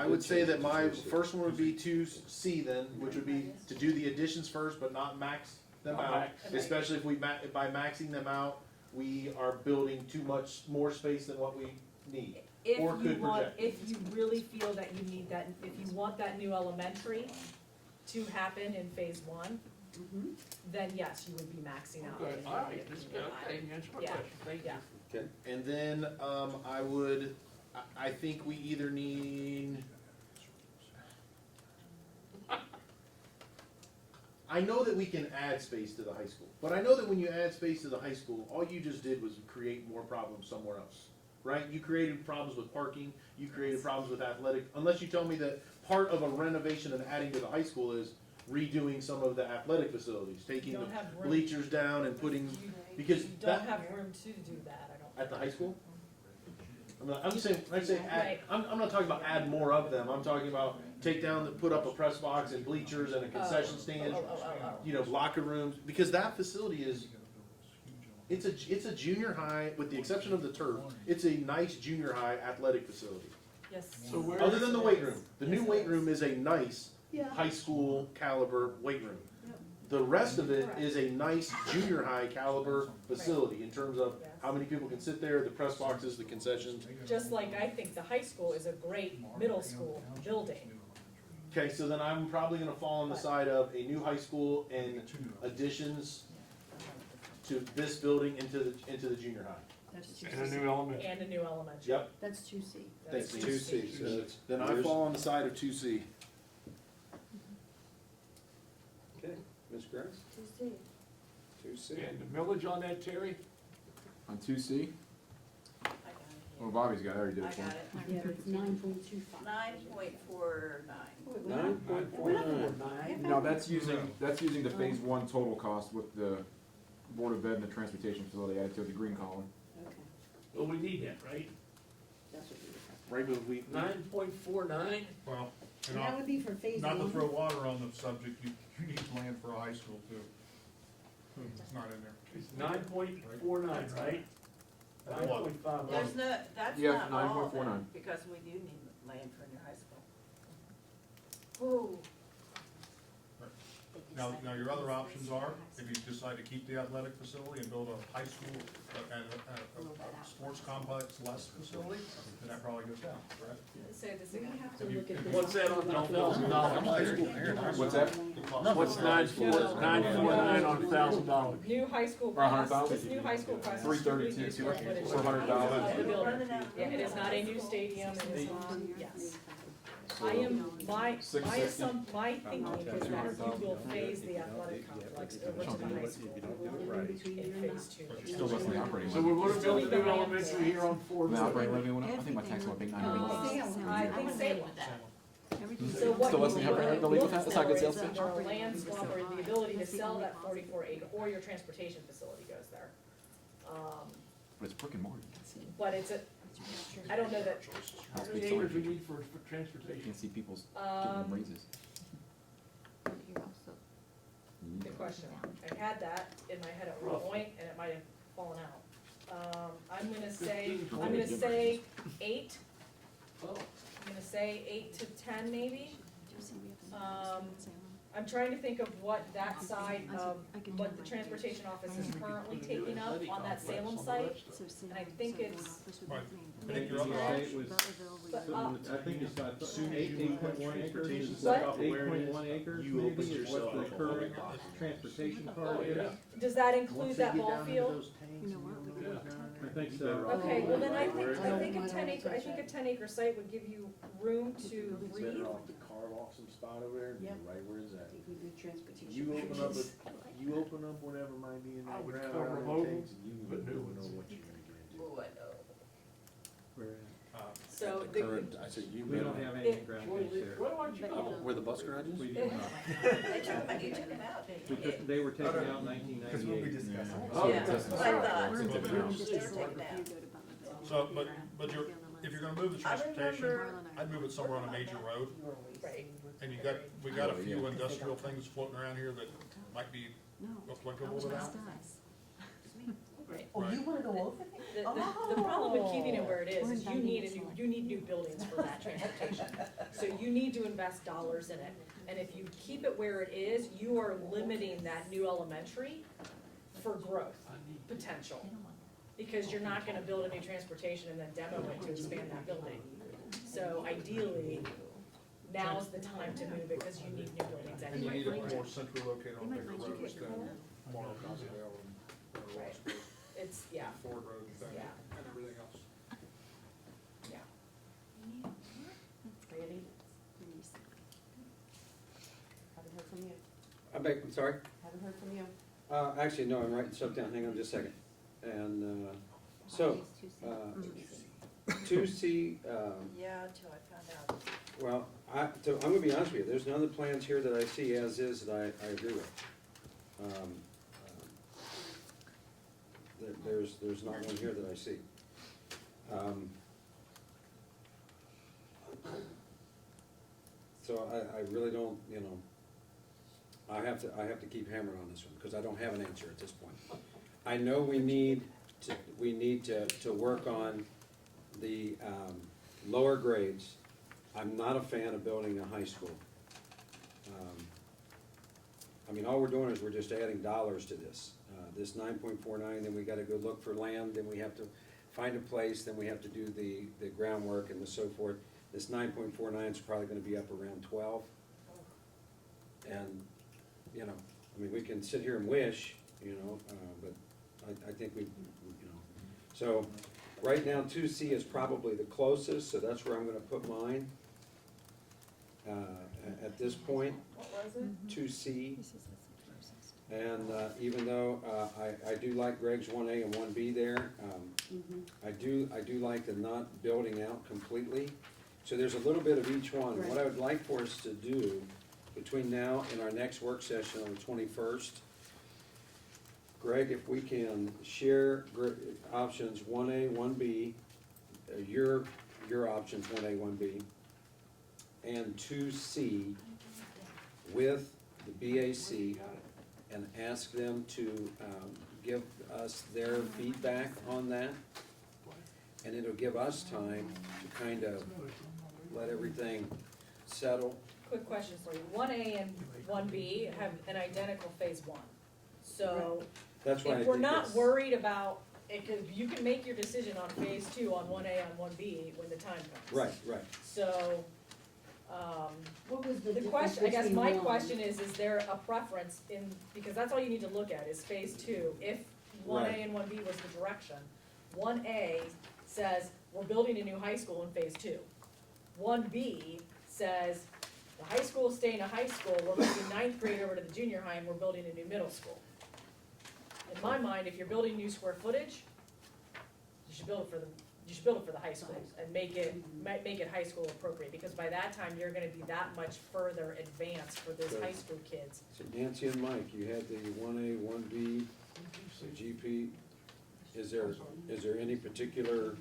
would say that my first one would be 2C then, which would be to do the additions first, but not max them Not out. max. Especially if we by maxing them out, we are building too much more space than what we need. If Or you could want, project. if you really feel that you need that, if you want that new elementary to happen in phase one, Mhm. then yes, you would be maxing out. Okay, the all right, intermediate this is and good, junior high. okay, you answered my Yeah. question, thank you. Yeah. Okay. And then, I think we either need. I know that we can add space to the high school, but I know that when you add space to the high school, all you just did was create more problems somewhere else, right? You created problems with parking, you created problems with athletic, unless you tell me that part of a renovation and adding to the high school is redoing some of the athletic facilities, taking You the don't have room. bleachers down and putting, You- because You don't that, have room to do that, I don't. at the high school? I'm just saying, when I say add, Right. I'm not talking about add more of them, I'm talking about take down, put up a press box and bleachers and a concession stand, you know, locker rooms, because that facility is, it's a junior high, with the exception of the turf, it's a nice junior high athletic facility. Yes. So where- Other than the weight room, the new weight room is a nice Yeah. high school caliber weight room. The rest of it is a nice junior high caliber facility in terms of how many people can sit there, the press boxes, the concessions. Just like I think the high school is a great middle school building. Okay, so then I'm probably gonna fall on the side of a new high school and additions to this building into the junior high. That's And a 2C. new element. And a new elementary. Yep, That's 2C. That's Thanks, 2C, so that's. then I fall on the side of 2C. Okay, Ms. Grice? 2C. And the millage on that, Terry? On 2C, I got it. well, Bobby's got, it, I already did I it for him. got it. Yeah, it's 9.25. 9.49. 9.49. No, that's using the phase one total cost with the Board of Ed and the transportation facility added to the green column. Okay, Well, we need that, right? that's what we were talking Right, but we, 9.49? Well, about. and And that would be for phase not to one. throw water on the subject, you need land for a high school too. It's not in there. It's 9.49, right? 9.5. There's no, that's Yeah, not all of 9.49. them, because we do need land for a new high school. Ooh. Now your other options are, if you decide to keep the athletic facility and build a high school and a sports complex less facility, then that probably goes down, correct? Say this again. If you- What's that on $1,000? What's that? What's 9.49 on $1,000? New high school Or 100,000? cost, this new high school cost. is 332, square footage 400,000. of the building. Yeah, it is not a new stadium, it is not, yes. I am, my Six fifty. thinking is that you will phase the athletic complex over to the high school in phase two. Still less than the operating So levy. we're gonna build a new elementary here on Ford The Road. operating levy went up, I think my tax went up $8.90. I think Salem. Everything's. So what Still less than you the operating levy, look that's not a good for sales is pitch. either a land swap or the ability to sell that 44 acre, or your transportation facility goes there. But it's brick and mortar. But it's a, I don't know that, How many acres we need for You transportation? can't see people's getting raises. good question. I had that in my head at one point, and it might have fallen out. I'm gonna say 8, Oh, I'm gonna say 8 to 10 maybe. I'm trying to think of what that side of, what the transportation office is currently taking up on that Salem site. And I think it's, Right. I think your other state was, but, I think it's, I thought, Soon as you 8.1 acres, transportation What? stuff off of where it is, 8.1 acres you open maybe is yourself what up the a whole current lot. transportation part is. does that Once include they that get ball down into field? those tanks and I think so. Okay, well then I think a 10 acre site would give you room to breathe. Better off to carve off some spot over there and be Yep. right where it's at. We do transportation. You open up whatever might be in I that would ground cover around them them tanks over, and you but new won't know ones. what you're gonna get into. Oh, I know. Where- So I said, you We don't have any ground tanks there. why don't you? Where the bus garage is? We do not. They took them, you took them out, didn't you? Because they were taken out in 1998. Oh, Yeah, that's what I thought. We're in the They room, were just taken as out. if you go to Butlerville. So, but you're, if you're gonna move the I transportation, remember- I'd move it somewhere on a major road. Right. And we got a few industrial things floating around here that might be No, applicable that to was that. just us. Right. Oh, you wanna go over there? The problem with keeping it where it We're is you inviting need it, so- you need new buildings for that transportation. So you need to invest dollars in it. And if you keep it where it is, you are limiting that new elementary for growth potential. Because you're not gonna build a new transportation and then demo it to expand that building. So ideally, now's the time to move it, because you need new buildings And you anyway. need it more centrally located on They might bigger find you roads get than cold. Morrow, Cosdale, and Right. It's, yeah, Ford Road and Yeah. and everything else. yeah. Ready? Haven't heard from you. I'm sorry? Haven't heard from you. Actually, no, I'm writing stuff down, hang on just a second. And, so, 2C, Yeah, until I found out. well, I'm gonna be honest with you, there's none of the plans here that I see as is that I agree with. There's not one here that I see. So I really don't, I have to keep hammering on this one, because I don't have an answer at this point. I know we need to work on the, lower grades. I'm not a fan of building a high school. I mean, all we're doing is we're just adding dollars to this. This 9.49, then we gotta go look for land, then we have to find a place, then we have to do the groundwork and the so forth. This 9.49 is probably gonna be up around 12. And, I mean, we can sit here and wish, but I think so, right now, 2C is probably the closest, so that's where I'm gonna put mine. At this point, What was it? 2C. This is the closest. And even though I do like Greg's 1A and 1B there, I do like the not building out completely. So there's a little bit of each one. What I would like for us to do between now and our next work session on the 21st, Greg, if we can share options 1A, 1B, your options 1A, 1B, and 2C with the BAC, and ask them to give us their feedback on that. And it'll give us time to kind of let everything settle. Quick question for you. 1A and 1B have an identical phase 1. So That's why I if think we're not it's- worried about, because you can make your decision on phase 2 on 1A on 1B when the time comes. Right. So, What was the the difference question, I guess between my one? question is there a preference in, because that's all you need to look at is phase 2. If 1A Right. and 1B was the direction, 1A says, we're building a new high school in phase 2. 1B says, the high school is staying a high school, we're moving ninth grade over to the junior high and we're building a new middle school. In my mind, if you're building new square footage, you should build it for the high schools and make it high school appropriate, because by that time, you're gonna be that much further advanced for those high school kids. So Nancy and Mike, you had the 1A, 1B, so GP. Is there any particular,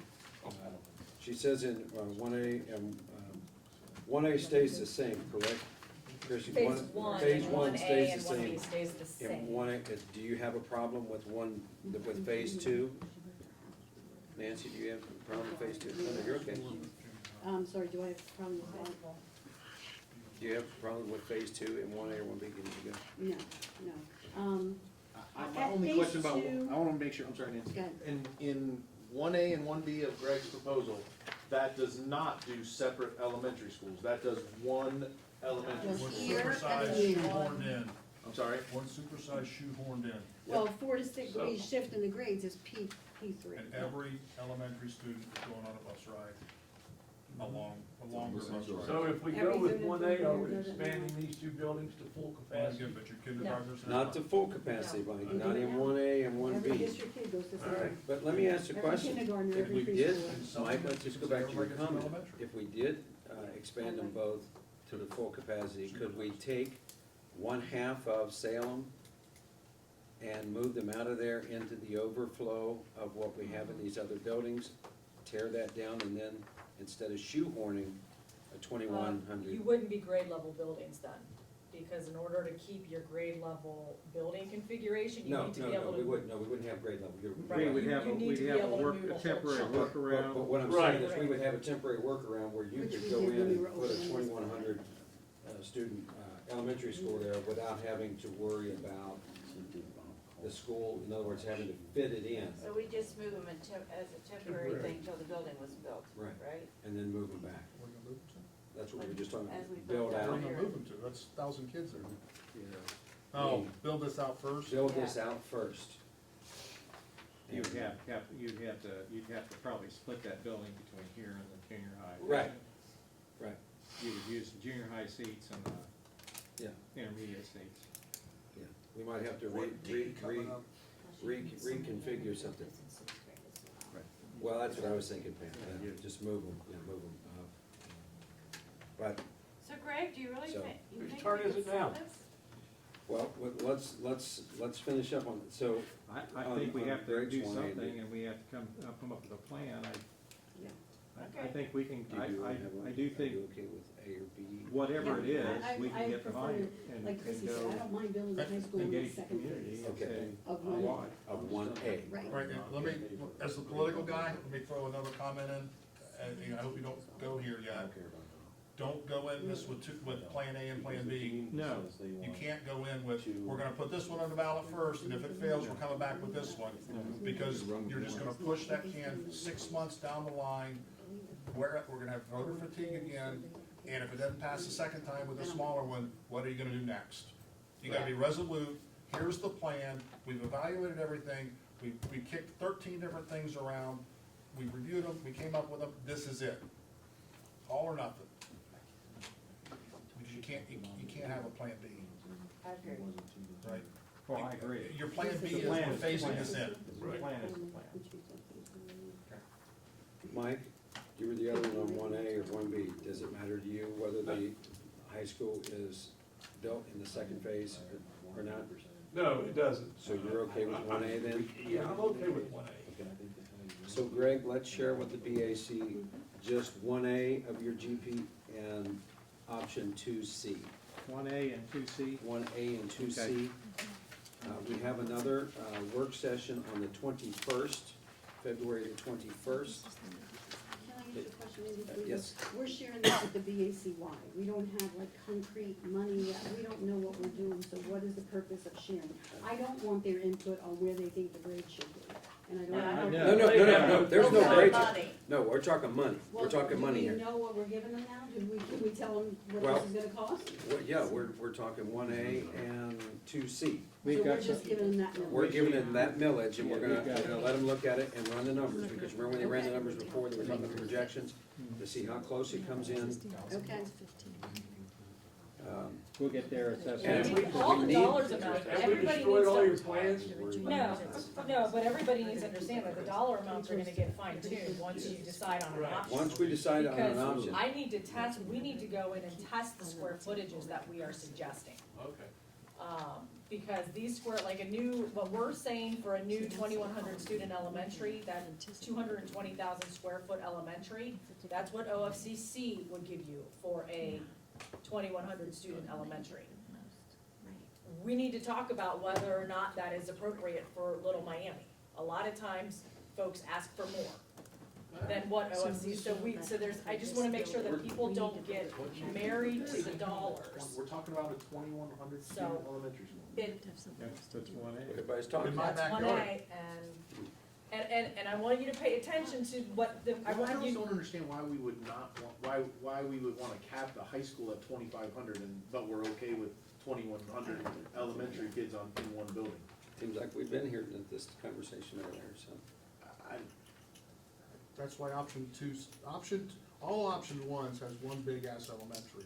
she says in 1A, 1A stays the same, correct? Chrissy, Phase one Phase and one 1A stays and the 1B same. stays the same. And 1A, do you have a problem with phase 2? Nancy, do you have a problem with phase 2? No, you're okay. Sorry, do I have a problem with that? Do you have a problem with phase 2 in 1A or 1B? Can you go? No, no. My At only phase question about, two- I wanna make sure, I'm sorry, Nancy. Go ahead. In 1A and 1B of Greg's proposal, that does not do separate elementary schools. That does one elementary Just school. here. Supersized and here. shoehorned in, I'm sorry? one supersized shoehorned in. Well, 4 to 6, So- we shift in the grades is P3. And every elementary student is going on a bus ride, a longer bus ride. So if we go with 1A, are we expanding these two buildings to full capacity? But your kindergartners. Not to full capacity, Mike, not in 1A and Every 1B. district kid goes to All right. school. But let me ask you a Every question. kindergartner, If every we did, preschool. Mike, let's just go back to your Everybody gets an comment. elementary. If we did expand them both to the full capacity, could we take one half of Salem and move them out of there into the overflow of what we have in these other buildings, tear that down, and then, instead of shoehorning a 2,100? You wouldn't be grade level buildings then, because in order to keep your grade level building configuration, you No, need to no, be no, able to. we wouldn't have grade level. You're Right. We would have, You need we'd to be have able to move a a whole temporary chunk. But workaround. what I'm Right. saying is, we would have a temporary workaround where you Which could we go did in when we and were put a opening this 2,100 student elementary school there without having to worry about the school, in other words, having to fit it in, So we just move them as a temporary thing till the building was built, Right. right? and then move them back. We're gonna move them That's what we were just talking As we about, build build out. to. out, We're gonna move them to, that's 1,000 kids there. you know. Oh, build this out first? Build this out first. You'd have to probably split that building between here and the junior high. Right. Right, You would use the junior high seats and the yeah, intermediate seats. yeah. We might have to reconfigure something. Well, that's what I was thinking, Pam, yeah, just move them, move them. But, So Greg, do you really So- think, you Whose think turn we is could it sell now? this? well, let's finish up on it, so. I think we on have to Greg's do one, something, Andy. and we have to come up with a plan. Yeah. I Okay. think we can, Do you have one? I do Are think you okay with A or B? whatever it is, I- we I can get prefer behind it it, and like Chrissy said, I go don't mind building a high school in the engage the second community phase. and Okay. say, Of why? Of 1A. Right. Right, and let me, as the political guy, let me throw another comment in, and I hope you don't go here I yet. don't care about that. Don't go in this with Plan A and Plan B. No. You can't go in with, we're gonna put this one on the ballot first, and if it fails, we're coming back with this one. Because you're just gonna push that can 6 months down the line, where we're gonna have voter fatigue again, and if it doesn't pass the second time with a smaller one, what are you gonna do next? You gotta be resolute, here's the plan, we've evaluated everything, we kicked 13 different things around, we reviewed them, we came up with them, this is it. All or nothing. Because you can't have a Plan B, I agree. right? Well, I agree. Your Plan B is The plan we're is the phasing plan. this in. The plan is the plan. Mike, you were the other one on 1A or 1B. Does it matter to you whether the high school is built in the second phase or not? No, it doesn't. So you're okay with 1A then? Yeah, I'm okay with 1A. Okay. So Greg, let's share with the BAC just 1A of your GP and option 2C. 1A and 2C. 1A and 2C. Okay. We have another work session on the 21st, February the 21st. Can I ask you a question, Andy, please? Yes. We're sharing this with the BACY. We don't have like concrete money yet. We don't know what we're doing, so what is the purpose of sharing? I don't want their input on where they think the grade should be. and I I don't. know. No, there's no It's not grades. money. No, we're talking money. We're talking money Do here. we know what we're giving them now? Can we tell them what Well- this is gonna cost? Well, yeah, we're talking 1A and 2C. We've So we're got just some, giving them that number. We're giving them that millage, and we're Yeah, gonna, we've got we're gonna let them look at it and run the numbers, because remember when they ran the numbers before, they were talking about projections, to see how close it comes in. Okay. we'll get their assessment. And All the we dollars need- amount, Have we everybody destroyed needs all to. your plans? No, but everybody needs to understand that the dollar amounts are gonna get fine tuned once you decide on an Right. option. Once we decide on an Because option, I need to test, we need to go in and test the square footages that we are suggesting. Okay. Because these square, like a new, what we're saying for a new 2,100 student elementary, that 220,000 square foot elementary, that's what OFCC would give you for a 2,100 student elementary. We need to talk about whether or not that is appropriate for Little Miami. A lot of times, folks ask for more than what OFC, so there's, I just wanna make sure that people don't get married to the dollars. We're talking about a 2,100 So- student elementary school. That's 1A. everybody's talking. In my That's one backyard. A, and I want you to pay attention to what the, I I want also you, don't understand why we would not want, why we would wanna cap the high school at 2,500 but we're okay with 2,100 elementary kids in one building. Seems like we've been here at this conversation earlier, so. That's why all option ones has one big ass elementary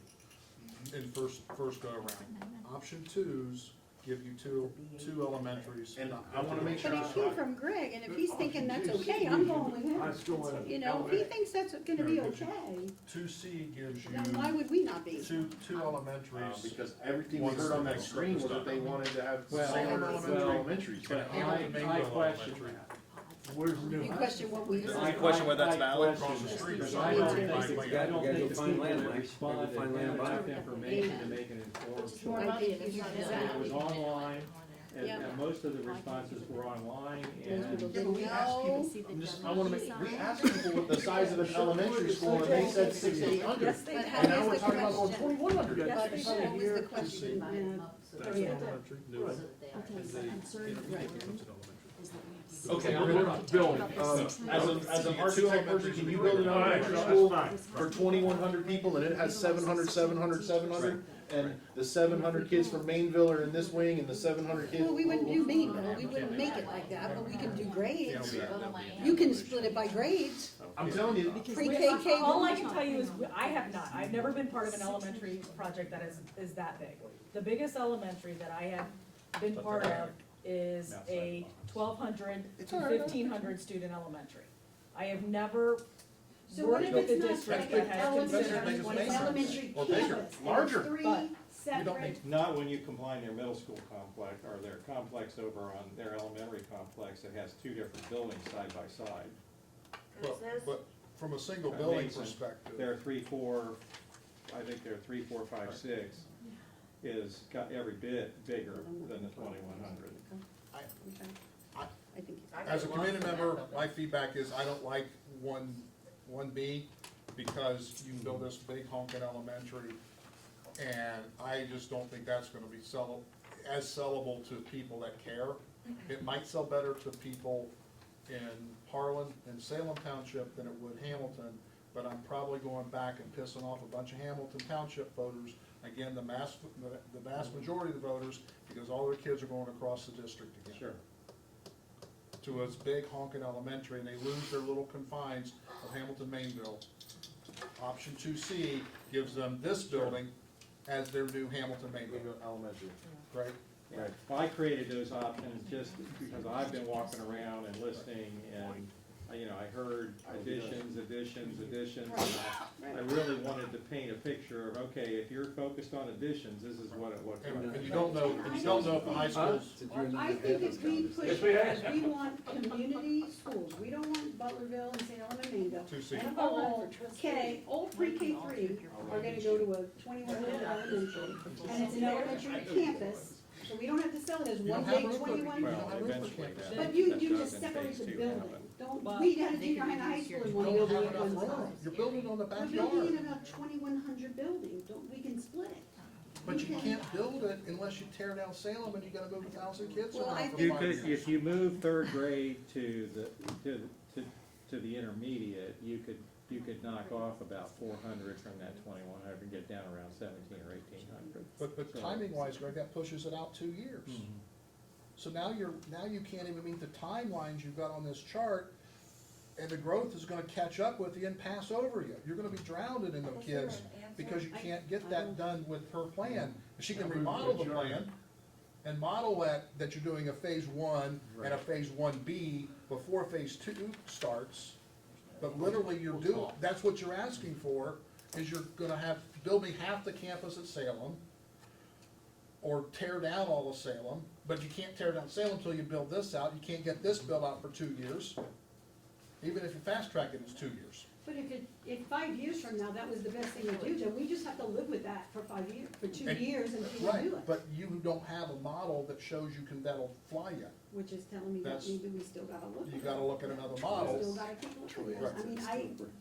in first go around. Option twos give you two elementaries. And I wanna make sure. But it came from Greg, and if he's thinking that's okay, I'm going with High him. school and You know, if he thinks that's gonna be okay, 2C gives you then why would we not be? two elementaries. Because everything we heard on that screen was that they wanted to have Well, Salem well, Elementary. But I question that. Where's the new You high question what we. I question whether that's valid? question Across the it, street. because I don't We think, gotta- I we don't gotta think go the find people land, that Mike. We responded gotta find had land enough buyer. information to make an informed choice. Exactly. It was online, and Yeah. most of the responses were online, Most and people didn't We asked know. people, I wanna make, we asked people what the size of an elementary school, and they said 600 to 800. yes, they But did. how And now is we're the talking about going question? 2,100. Yes, But they what did. was the question? That's Yeah. elementary. Okay, so concern is that we have to. Okay, We're not building. As an architect person, can you build an elementary school for 2,100 people and it has 700, 700, 700? And the 700 kids from Mainville are in this wing and the 700 kids. Well, we wouldn't do Mainville, we wouldn't make it like that, but we can do grades. You can split it by grades, I'm telling you, pre-K, K, All I can tell you is, I've never been part of an elementary project that is that big. The biggest elementary that I have been part of is a 1,200 to 1,500 student elementary. I have never so what worked if with the it's not district like that an has elementary, considered. when it's elementary Or bigger, campus, and larger. it's three But separate? not when you combine their middle school complex, or their complex over on their elementary complex that has two different buildings side by side. But from a single That building makes sense. perspective. They're 3, 4, I think they're 3, 4, 5, 6 is got every bit bigger than the 2,100. I think it's. As a committee member, my feedback is I don't like one B, because you can build this big honking elementary, and I just don't think that's gonna be as sellable to people that care. It might sell better to people in Harlan and Salem Township than it would Hamilton, but I'm probably going back and pissing off a bunch of Hamilton Township voters, again, the vast majority of the voters, because all their kids are going across the district again. Sure. To a big honking elementary, and they lose their little confines of Hamilton, Mainville. Option 2C gives them this building as their new Hamilton, Mainville elementary. right? Right. Well, I created those options just because I've been walking around and listening, and, I heard additions. And I really wanted to paint a picture of, okay, if you're focused on additions, this is what it looks like. And you don't know if the high schools, I think if we push, Yes, we have. we want community schools, we don't want Butlerville and Salem and Mainville. 2C. And all K, all pre-K three are gonna go to a 2,100 elementary, and it's an elementary campus, so we don't have to sell it as one big 21. Well, eventually that. But you that just does in separate phase the 2 building, happen. don't, we had a junior high and a high school in one don't building have at enough one room, time. you're building on the We're building backyard. in a 2,100 building, don't, we can split it. But you can't build it unless you tear down Salem and you gotta move 1,000 kids Well, I around for think- You 5 could, years. if you move third grade to the intermediate, you could knock off about 400 from that 2,100 and get down around 17 or 1,800. But So- timing wise, Greg, that pushes it out 2 years. So now you can't even meet the timelines you've got on this chart, and the growth is gonna catch up with you and pass over you. You're gonna be drowning in them Is there kids, an answer? because you can't get that done with her plan. She can remodel the plan and model that you're doing a phase 1 and a phase 1B before phase 2 starts. But literally that's what you're asking for, is you're gonna build me half the campus at Salem, or tear down all of Salem, but you can't tear down Salem until you build this out. You can't get this built out for 2 years. Even if you fast track it, it's 2 years. But if 5 years from now, that was the best thing to do, then we just have to live with that for 5 years, for 2 years until we Right, do it. but you don't have a model that shows that'll fly yet. Which is telling me that That's- maybe we still gotta look at it. You gotta look at another We model, still gotta keep looking at it. I mean,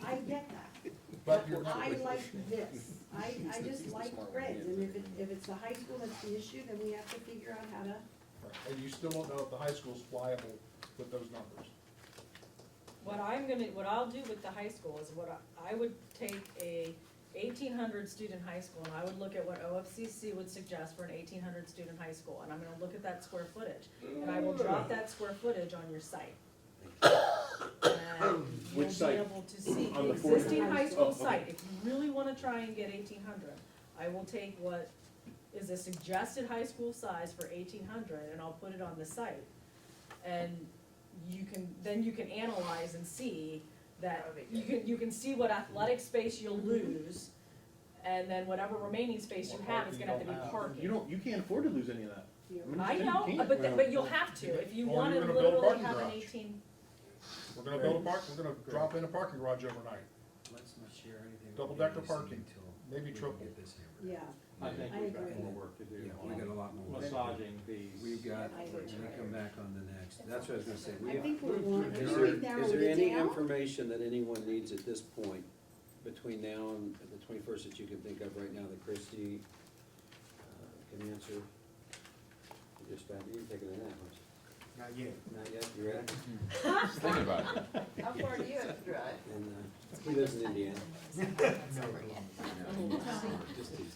I get that. but you're not. I like this. I just like grades, and if it's the high school that's the issue, then we have to figure out how to. And you still don't know if the high school's pliable with those numbers. What I'll do with the high school is I would take a 1,800 student high school, and I would look at what OFCC would suggest for an 1,800 student high school, and I'm gonna look at that square footage, and I will drop that square footage on your site. And you'll be site? able to see On the the 40? existing high Oh, school okay. site. If you really wanna try and get 1,800, I will take what is a suggested high school size for 1,800, and I'll put it on the site. And then you can analyze and see that, you can see what athletic space you'll lose, and then whatever remaining space you have is gonna have to be parking. You can't afford to lose any of that. I know, but you'll have to, if you Or wanna you're gonna build a literally parking have an garage. 18. We're gonna drop in a parking garage overnight, Let's not share anything. double-decker parking, maybe triple. Yeah. I think I we've got agree. more work to do Yeah, we got a lot more. on massaging these. We've got, I when agree. we come back on the next, that's what I was gonna say. I think we want, Is we've narrowed there it any down. information that anyone needs at this point, between now and the 21st, that you can think of right now that Christie can answer? Just back, you're taking a nap, aren't you? Not yet. Not yet, you ready? Thinking about it. How far do you have to drive? And he lives in Indiana. Just teasing.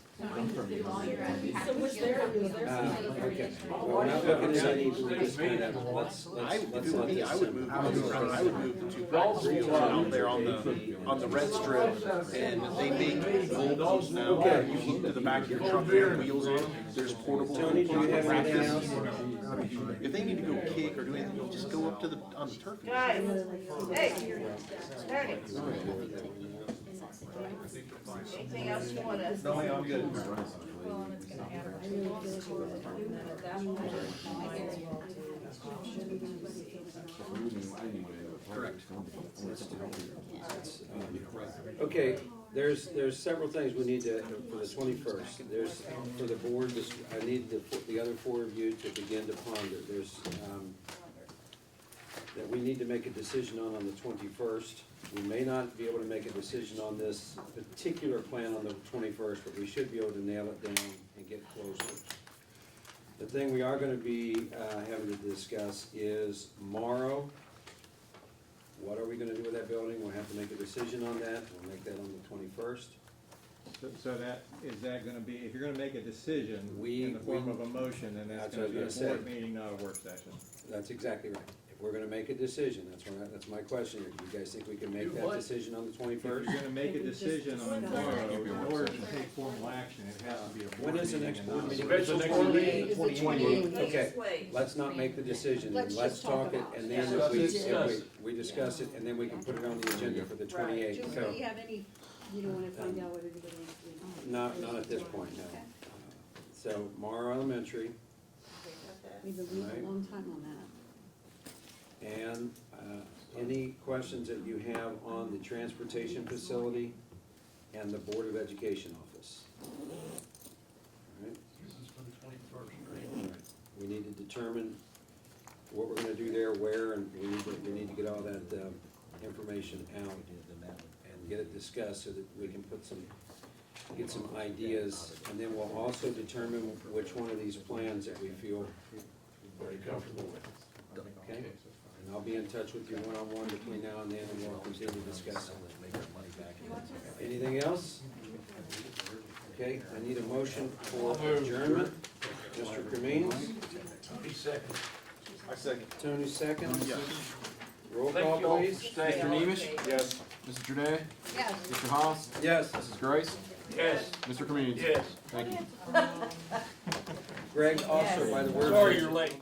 So was there Okay, well, we're not looking at any, we're just kind of, let's If let it were me, this I would simmer. move, I would move the two practice fields out there on the red strip, and they make bulbs now, Okay. you hook to the back of your truck, they have wheels on them, there's portable. Tony, do you have anything else? If they need to go kick or do anything, you just go up to on the turf. field. Guys, hey, Tony, anything else you want us? No, I'm good. Well, and it's gonna add up to and then at that point, you might as well Correct. Okay, there's several things we need to, for the 21st. There's, for the board, I need the other four of you to begin to ponder. There's, that we need to make a decision on the 21st. We may not be able to make a decision on this particular plan on the 21st, but we should be able to nail it down and get closer. The thing we are gonna be having to discuss is Morrow. What are we gonna do with that building? We'll have to make a decision on that. We'll make that on the 21st. So that, is that gonna be, if you're gonna make a decision in the form of a motion, then that's That's what I gonna was be a gonna board say. meeting, not a work session. That's exactly right. If we're gonna make a decision, that's my question. Do you guys think we can make that decision on the If 21st? you're gonna make a decision on tomorrow, in order to take formal action, it has to be a board meeting. When is the next and board not a meeting? work Special session. board meeting, the 28th. Okay, let's not make the decision, Let's let's just talk talk it, about it. and then if we discuss it, and then we can put it on the agenda for the 28th. Just, do you have any, you don't wanna find out what everybody wants to do? Not at this point, no. Okay. So, Morrow Elementary, We've been waiting a long time on that. and any questions that you have on the transportation facility and the Board of Education office? All right. This is for the 21st, right? All right. We need to determine what we're gonna do there, where, and we need to get all that information out and get it discussed so that we can put some get some ideas, and then we'll also determine which one of these plans that we feel very comfortable with. Okay? And I'll be in touch with you one-on-one between now and then, and we'll continue discussing. Anything else? Okay, I need a motion for adjournment. Mr. Kameen, Be second. I second. Tony seconds. Yes. Roll Thank call, you all for please. staying. Mr. Nemish? Yes. Mr. Jordan? Yes. Mr. Haas? Yes. Mrs. Grace? Yes, Mr. Kameen? yes. Thank you. Greg, also, by the word. Sorry you're late.